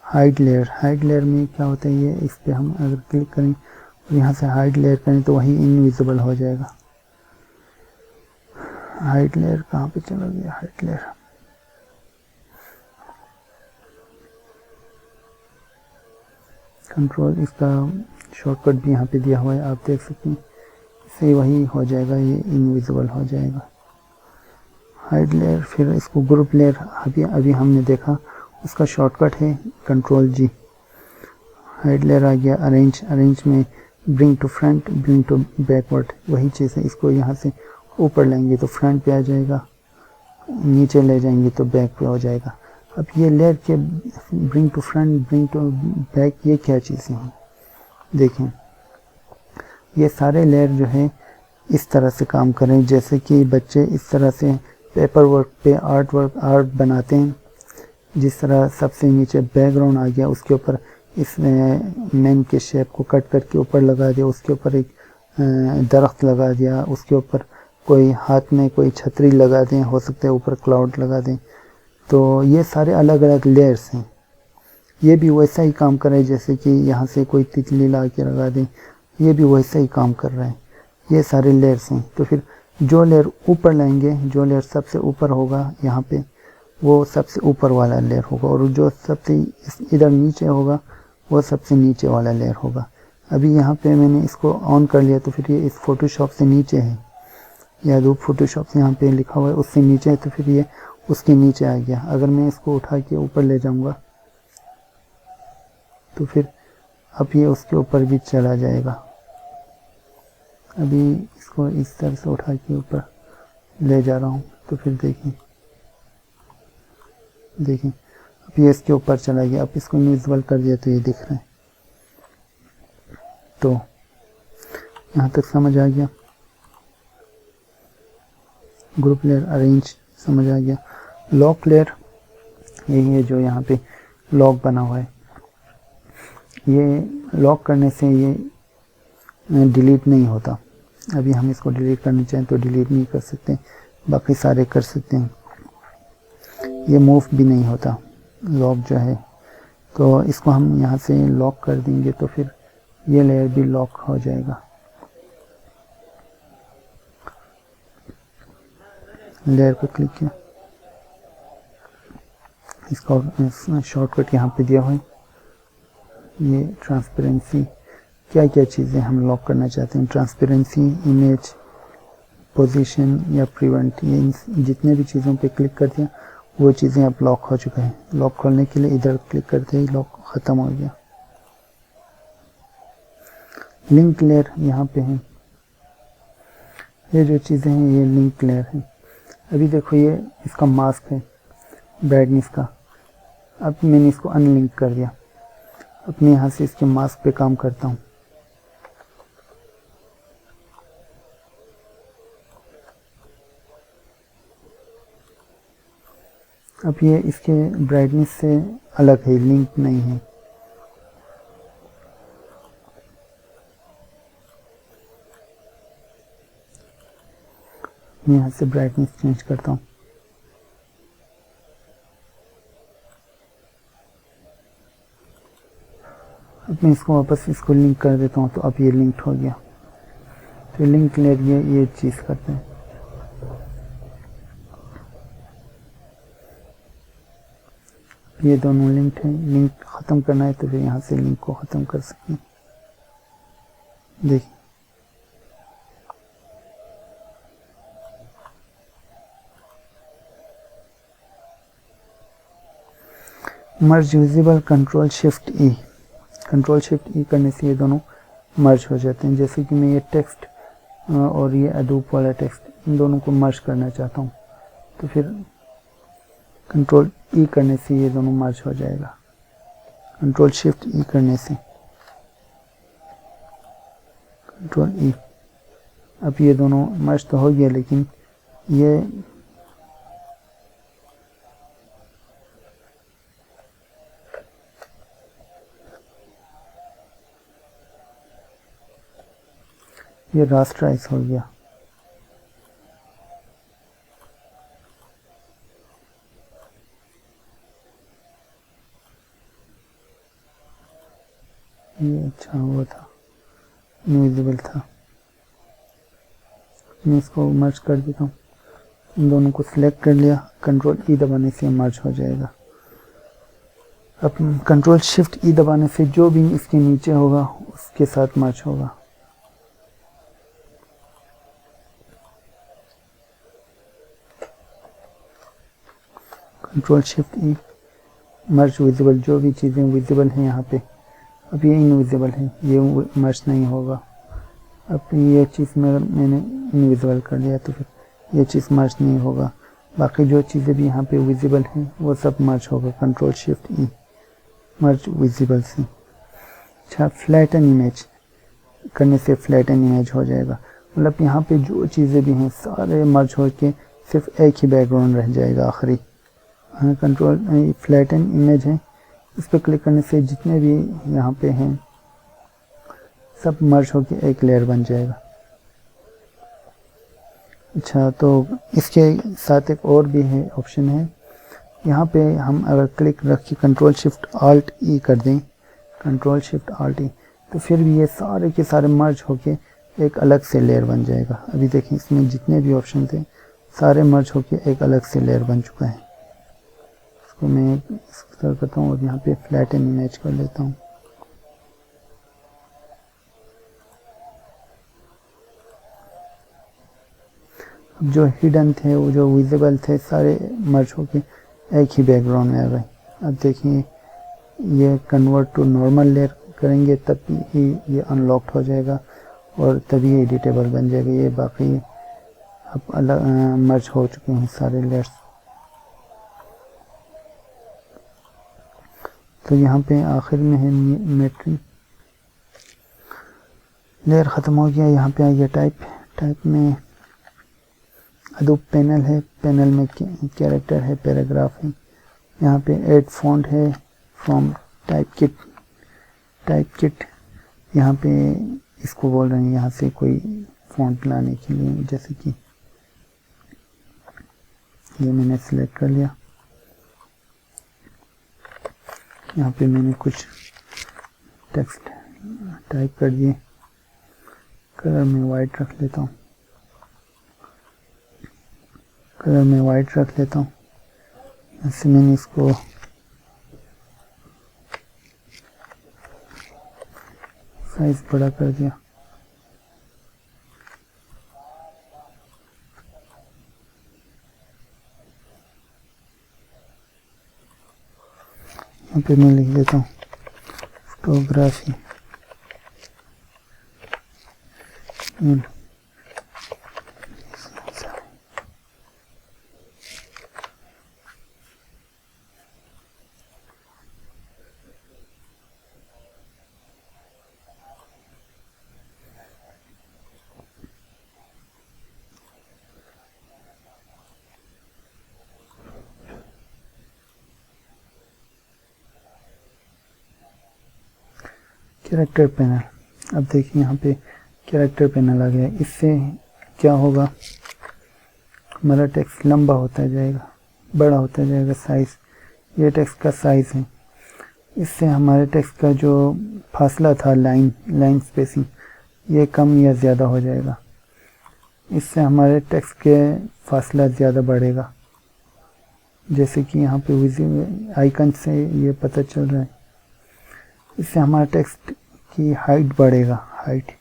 हाइड लेयर। हाइड लेयर में क्या होता है, ये इस पे हम अगर क्लिक करें और यहाँ से हाइड लेयर करें तो वही इनविजिबल हो जाएगा। हाइड लेयर कहाँ पे चला गया, हाइड लेयर। कंट्रोल, इसका शॉर्टकट भी यहाँ पे दिया हुआ है, आप देख सकते हैं। इससे वही हो जाएगा, ये इनविजिबल हो जाएगा हाइड लेयर। फिर इसको ग्रुप लेयर अभी हमने देखा, उसका शॉर्टकट है कंट्रोल जी। हाइड लेयर आ गया। अरेंज में bring to front, bring to backward, वही चीज़ है। इसको यहाँ से ऊपर लेंगे तो फ्रंट पे आ जाएगा, नीचे ले जाएंगे तो बैक पे हो जाएगा। अब ये लेयर के bring to front, bring to back, ये क्या चीज़ें हैं देखें। ये सारे लेयर जो है इस तरह से काम करें, जैसे कि बच्चे इस तरह से पेपर वर्क पे आर्ट बनाते हैं। जिस तरह सबसे नीचे बैकग्राउंड आ गया, उसके ऊपर इस मैन के शेप को कट करके ऊपर लगा दिया, उसके ऊपर एक दरख्त लगा दिया, उसके ऊपर कोई हाथ में कोई छतरी लगा दें, हो सकता है ऊपर क्लाउड लगा दें। तो ये सारे अलग अलग लेयर्स हैं। ये भी वैसा ही काम कर रहे हैं, जैसे कि यहाँ से कोई तितली ला के लगा दें, ये भी वैसा ही काम कर रहे हैं। ये सारे लेयर्स हैं। तो फिर जो लेयर ऊपर लाएंगे, जो लेयर सबसे ऊपर होगा यहाँ पे, वो सबसे ऊपर वाला लेयर होगा, और जो सबसे इधर नीचे होगा वो सबसे नीचे वाला लेयर होगा। अभी यहाँ पे मैंने इसको ऑन कर लिया, तो फिर ये इस फोटोशॉप से नीचे है, या एडोब फोटोशॉप से यहाँ पे लिखा हुआ है उससे नीचे है, तो फिर ये उसके नीचे आ गया। अगर मैं इसको उठा के ऊपर ले जाऊँगा तो फिर अब ये उसके ऊपर भी चला जाएगा। अभी इसको इस तरह से उठा के ऊपर ले जा रहा हूँ, तो फिर देखिए अब ये इसके ऊपर चला गया। अब इसको इनविजिबल कर दिया तो ये दिख रहा है। तो यहाँ तक समझ आ गया। ग्रुप लेयर, अरेंज समझ आ गया। लॉक लेयर यही है जो यहाँ पे लॉक बना हुआ है। ये लॉक करने से ये डिलीट नहीं होता। अभी हम इसको डिलीट करना चाहें तो डिलीट नहीं कर सकते, बाकी सारे कर सकते हैं। ये मूव भी नहीं होता लॉक जो है। तो इसको हम यहाँ से लॉक कर देंगे तो फिर ये लेयर भी लॉक हो जाएगा। लेयर पर क्लिक किया, इसका शॉर्टकट यहाँ पे दिया हुआ है। ये ट्रांसपेरेंसी, क्या क्या चीज़ें हम लॉक करना चाहते हैं, ट्रांसपेरेंसी, इमेज, पोजीशन या प्रिवेंट, ये जितने भी चीज़ों पे क्लिक करते हैं वो चीज़ें अब लॉक हो चुका है। लॉक खोलने के लिए इधर क्लिक करते ही लॉक ख़त्म हो गया। लिंक लेयर यहाँ पे है। ये जो चीज़ें हैं ये लिंक लेयर है। अभी देखो ये इसका मास्क है ब्राइटनेस का। अब मैंने इसको अनलिंक कर दिया। अपने यहाँ से इसके मास्क पे काम करता हूँ। अब ये इसके ब्राइटनेस से अलग है, लिंक नहीं है। मैं यहाँ से ब्राइटनेस चेंज करता हूँ। अब मैं इसको वापस इसको लिंक कर देता हूँ, तो अब ये लिंक्ड हो गया। तो लिंक लेयर ये चीज़ करते हैं। ये दोनों लिंक्ड हैं। लिंक ख़त्म करना है तो फिर यहाँ से लिंक को ख़त्म कर सकते हैं। देखिए मर्ज विजिबल कंट्रोल शिफ्ट ई, कंट्रोल शिफ्ट ई करने से ये दोनों मर्ज हो जाते हैं। जैसे कि मैं ये टेक्स्ट और ये अडोब वाला टेक्स्ट इन दोनों को मर्ज करना चाहता हूँ, तो फिर कंट्रोल ई करने से ये दोनों मर्ज हो जाएगा, कंट्रोल शिफ्ट ई करने से, कंट्रोल ई। अब ये दोनों मर्ज तो हो गया, लेकिन ये रास्टराइज हो गया। ये अच्छा हुआ था, इनविजिबल था। मैं इसको मर्ज कर देता हूँ, इन दोनों को सिलेक्ट कर लिया, कंट्रोल ई दबाने से मर्ज हो जाएगा। अब कंट्रोल शिफ्ट ई दबाने से जो भी इसके नीचे होगा उसके साथ मर्ज होगा। कंट्रोल शिफ्ट ई, मर्ज विजिबल, जो भी चीज़ें विजिबल हैं यहाँ पे, अब ये इनविजिबल है, ये मर्ज नहीं होगा। अब ये चीज़ मैंने इनविजिबल कर लिया, तो फिर ये चीज़ मर्ज नहीं होगा। बाकी जो चीज़ें भी यहाँ पे विजिबल हैं वो सब मर्ज होगा, कंट्रोल शिफ्ट ई, मर्ज विजिबल से। अच्छा, फ्लैटन इमेज करने से फ्लैटन इमेज हो जाएगा, मतलब यहाँ पे जो चीज़ें भी हैं सारे मर्ज हो के सिर्फ एक ही बैकग्राउंड रह जाएगा आखिरी। कंट्रोल फ्लैटन इमेज है, इस पर क्लिक करने से जितने भी यहाँ पे हैं सब मर्ज होके एक लेयर बन जाएगा। अच्छा, तो इसके साथ एक और भी है ऑप्शन है, यहाँ पे हम अगर क्लिक रख के कंट्रोल शिफ्ट आल्ट ई कर दें, कंट्रोल शिफ्ट आल्ट ई, तो फिर भी ये सारे के सारे मर्ज होके एक अलग से लेयर बन जाएगा। अभी देखें इसमें जितने भी ऑप्शन थे सारे मर्ज होके एक अलग से लेयर बन चुका है। इसको मैं इसको करता हूँ और यहाँ पे फ्लैटन इमेज कर लेता हूँ। अब जो हिडन थे, वो जो विजिबल थे, सारे मर्ज होके एक ही बैकग्राउंड में आ गए। अब देखिए ये कन्वर्ट टू नॉर्मल लेयर करेंगे तब ही ये अनलॉक्ड हो जाएगा और तभी ये एडिटेबल बन जाएगा। ये बाकी अब अलग मर्ज हो चुके हैं सारे लेयर्स। तो यहाँ पे आखिर में है मेट्री लेयर ख़त्म हो गया। यहाँ पे आ गया टाइप में अडोब पैनल है, पैनल में कैरेक्टर है, पैराग्राफ है। यहाँ पे ऐड फॉन्ट है, फ्रॉम टाइप किट यहाँ पे इसको बोल रहे हैं यहाँ से कोई फॉन्ट लाने के लिए, जैसे कि ये मैंने सिलेक्ट कर लिया। यहाँ पे मैंने कुछ टेक्स्ट टाइप कर दिए, कलर में वाइट रख लेता हूँ, कलर में वाइट रख लेता हूँ। ऐसे मैंने इसको साइज बड़ा कर दिया। यहाँ पे मैं लिख देता हूँ फोटोग्राफी। कैरेक्टर पैनल, अब देखिए यहाँ पे कैरेक्टर पैनल आ गया। इससे क्या होगा, हमारा टेक्स्ट लंबा होता जाएगा, बड़ा होता जाएगा साइज। ये टेक्स्ट का साइज है। इससे हमारे टेक्स्ट का जो फासला था, लाइन स्पेसिंग, ये कम या ज़्यादा हो जाएगा। इससे हमारे टेक्स्ट के फासला ज़्यादा बढ़ेगा, जैसे कि यहाँ पे विजिबल आइकन से ये पता चल रहा है। इससे हमारा टेक्स्ट की हाइट बढ़ेगा, हाइट।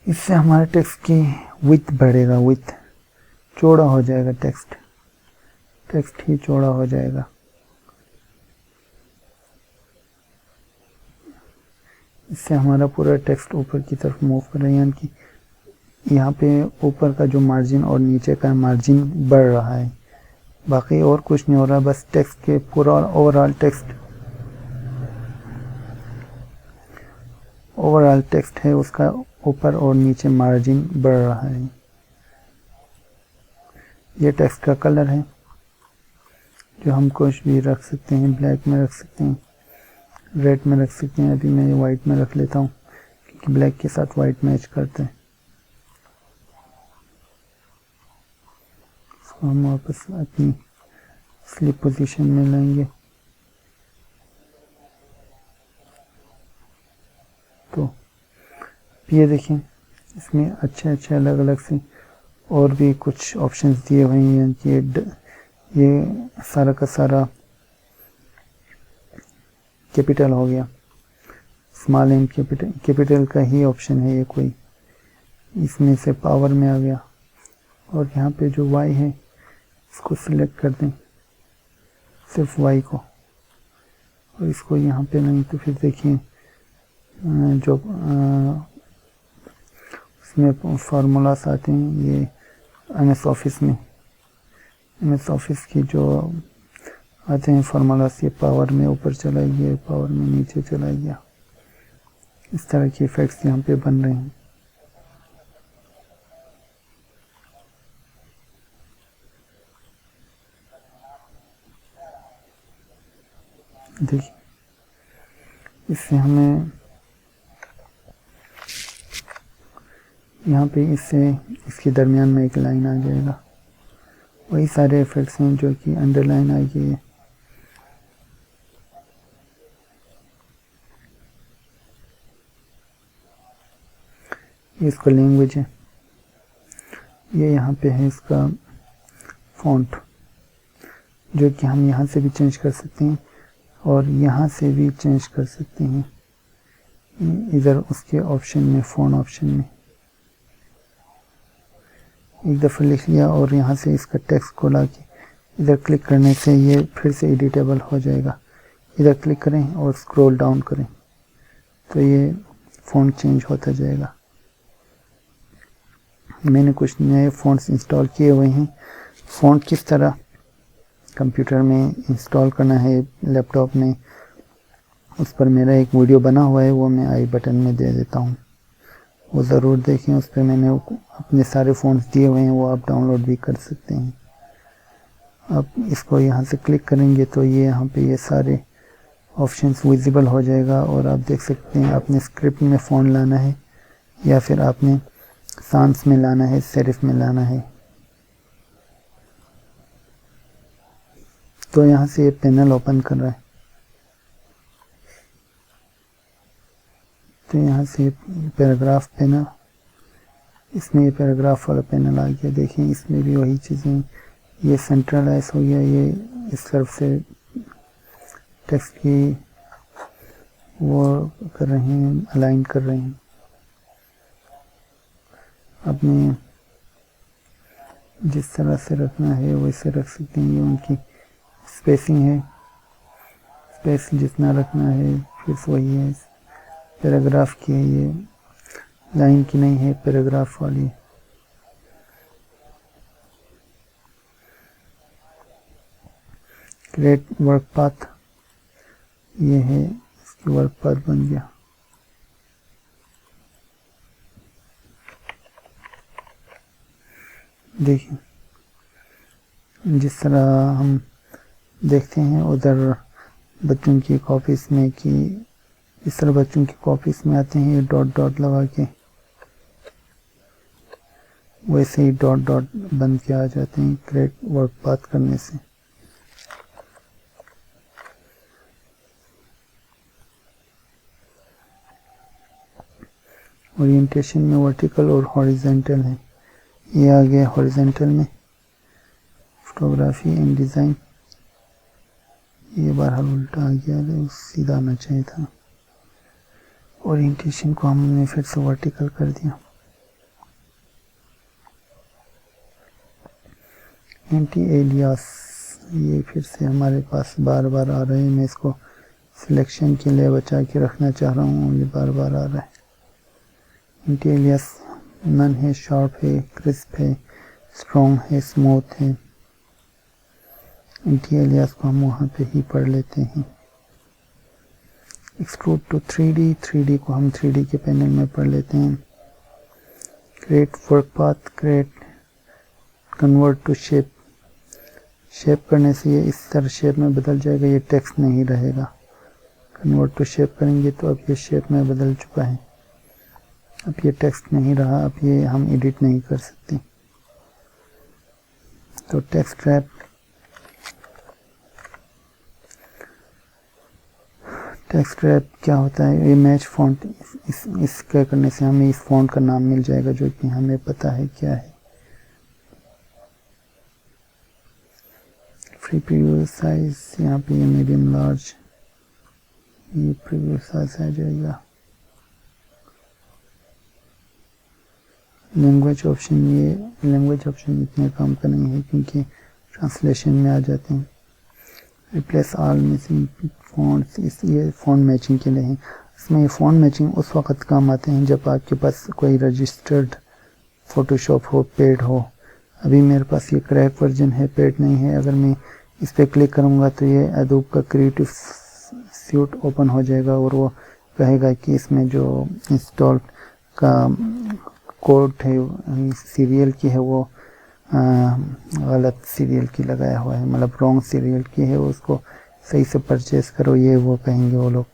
इससे हमारे टेक्स्ट की विड्थ बढ़ेगा, विड्थ चौड़ा हो जाएगा, टेक्स्ट ही चौड़ा हो जाएगा। इससे हमारा पूरा टेक्स्ट ऊपर की तरफ मूव कर रहा है, यानी कि यहाँ पे ऊपर का जो मार्जिन और नीचे का मार्जिन बढ़ रहा है, बाकी और कुछ नहीं हो रहा, बस टेक्स्ट के पूरा ओवरऑल टेक्स्ट है उसका ऊपर और नीचे मार्जिन बढ़ रहा है। ये टेक्स्ट का कलर है जो हम कुछ भी रख सकते हैं, ब्लैक में रख सकते हैं, रेड में रख सकते हैं। अभी मैं ये वाइट में रख लेता हूँ क्योंकि ब्लैक के साथ वाइट मैच करते हैं। इसको हम वापस अपनी स्लिप पोजीशन में लाएंगे तो ये देखें, इसमें अच्छे अलग अलग से और भी कुछ ऑप्शंस दिए हुए हैं। ये सारा का सारा कैपिटल हो गया, स्मॉल एंड कैपिटल का ही ऑप्शन है ये, कोई इसमें से पावर में आ गया। और यहाँ पे जो y है इसको सिलेक्ट कर दें, सिर्फ y को, और इसको यहाँ पे नहीं तो फिर देखिए जो इसमें फार्मूलास आते हैं, ये MS ऑफिस की जो आते हैं फार्मूलास, ये पावर में ऊपर चला गया, पावर में नीचे चला गया, इस तरह के इफेक्ट्स यहाँ पे बन रहे हैं। देखिए, इससे हमें यहाँ पे इसके दरमियान में एक लाइन आ जाएगा। वही सारे इफेक्ट्स हैं जो कि अंडरलाइन आ गई है। इसका लैंग्वेज है, ये यहाँ पे है इसका फॉन्ट, जो कि हम यहाँ से भी चेंज कर सकते हैं और यहाँ से भी चेंज कर सकते हैं, इधर उसके ऑप्शन में, फ़ॉन्ट ऑप्शन में एक दफ़ा लिख लिया और यहाँ से इसका टेक्स्ट को ला के इधर क्लिक करने से ये फिर से एडिटेबल हो जाएगा। इधर क्लिक करें और स्क्रॉल डाउन करें तो ये फ़ॉन्ट चेंज होता जाएगा। मैंने कुछ नए फ़ॉन्ट्स इंस्टॉल किए हुए हैं। फ़ॉन्ट किस तरह कंप्यूटर में इंस्टॉल करना है लैपटॉप में, उस पर मेरा एक वीडियो बना हुआ है, वो मैं आई बटन में दे देता हूँ, वो ज़रूर देखें। उस पर मैंने अपने सारे फ़ॉन्ट्स दिए हुए हैं, वो आप डाउनलोड भी कर सकते हैं। आप इसको यहाँ से क्लिक करेंगे तो ये यहाँ पे ये सारे ऑप्शंस विजिबल हो जाएगा और आप देख सकते हैं आपने स्क्रिप्ट में फ़ॉन्ट लाना है या फिर आपने सांस में लाना है, सेरिफ में लाना है। तो यहाँ से ये पैनल ओपन कर रहा है, तो यहाँ से पैराग्राफ पैनल, इसमें ये पैराग्राफ वाला पैनल आ गया। देखें इसमें भी वही चीज़ें, ये सेंट्रलाइज हो गया, ये इस तरफ से टेक्स्ट की वो कर रहे हैं, अलाइन कर रहे हैं। अपने जिस तरह से रखना है वैसे रख सकते हैं। ये उनकी स्पेसिंग है, स्पेस जितना रखना है फिर वही है। पैराग्राफ की है, ये लाइन की नहीं है, पैराग्राफ वाली। क्रिएट वर्क पाथ, ये है, इसकी वर्क पाथ बन गया। देखिए जिस तरह हम देखते हैं उधर बच्चों की कॉपीज़ में कि इस तरह बच्चों की कॉपीज़ में आते हैं ये डॉट डॉट लगा के, वैसे ही डॉट डॉट बन के आ जाते हैं क्रिएट वर्क पाथ करने से। ओरिएंटेशन में वर्टिकल और हॉरिजॉन्टल है, ये आ गया हॉरिजॉन्टल में। फोटोग्राफी एंड डिज़ाइन, ये बहरहाल उल्टा आ गया, सीधा आना चाहिए था। ओरिएंटेशन को हमने फिर से वर्टिकल कर दिया। एंटी एलियास, ये फिर से हमारे पास बार बार आ रहे हैं, मैं इसको सिलेक्शन के लिए बचा के रखना चाह रहा हूँ, ये बार बार आ रहा है। इंटेलियस नन है, शार्प है, क्रिस्प है, स्ट्रॉन्ग है, स्मूथ है। इंटेलियस को हम वहाँ पे ही पढ़ लेते हैं। एक्सट्रूड टू 3D, 3D को हम 3D के पैनल में पढ़ लेते हैं। Create work path, create convert to shape, shape करने से ये इस तरह शेप में बदल जाएगा, ये टेक्स्ट नहीं रहेगा। कन्वर्ट टू शेप करेंगे तो अब ये शेप में बदल चुका है, अब ये टेक्स्ट नहीं रहा, अब ये हम एडिट नहीं कर सकते। तो टेक्स्ट रैप, टेक्स्ट रैप क्या होता है, ये मैच फॉन्ट, इसके करने से हमें इस फॉन्ट का नाम मिल जाएगा जो कि हमें पता है क्या है। फ्री प्रीव्यू साइज, यहाँ पे ये मीडियम लार्ज, ये प्रीव्यू साइज आ जाएगा। लैंग्वेज ऑप्शन, ये लैंग्वेज ऑप्शन इतने काम का नहीं है क्योंकि ट्रांसलेशन में आ जाते हैं। रिप्लेस ऑल मिसिंग फ़ॉन्ट्स, ये फ़ॉन्ट मैचिंग के लिए है। इसमें ये फ़ॉन्ट मैचिंग उस वक़्त काम आते हैं जब आपके पास कोई रजिस्टर्ड फ़ोटोशॉप हो, पेड हो। अभी मेरे पास ये क्रैक वर्जन है, पेड नहीं है। अगर मैं इस पर क्लिक करूँगा तो ये एडोब का क्रिएटिव सूट ओपन हो जाएगा और वो कहेगा कि इसमें जो इंस्टॉल का कोड है सीरियल की है वो गलत सीरियल की लगाया हुआ है, मतलब रॉन्ग सीरियल की है, उसको सही से परचेस करो, ये वो कहेंगे वो लोग।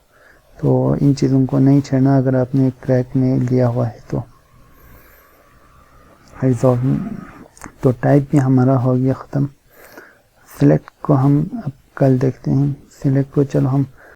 तो इन चीज़ों को नहीं छेड़ना अगर आपने क्रैक में लिया हुआ है तो। रिजॉल्व, तो टाइप भी हमारा हो गया ख़त्म। सिलेक्ट को हम अब कल देखते हैं। सिलेक्ट को चलो हम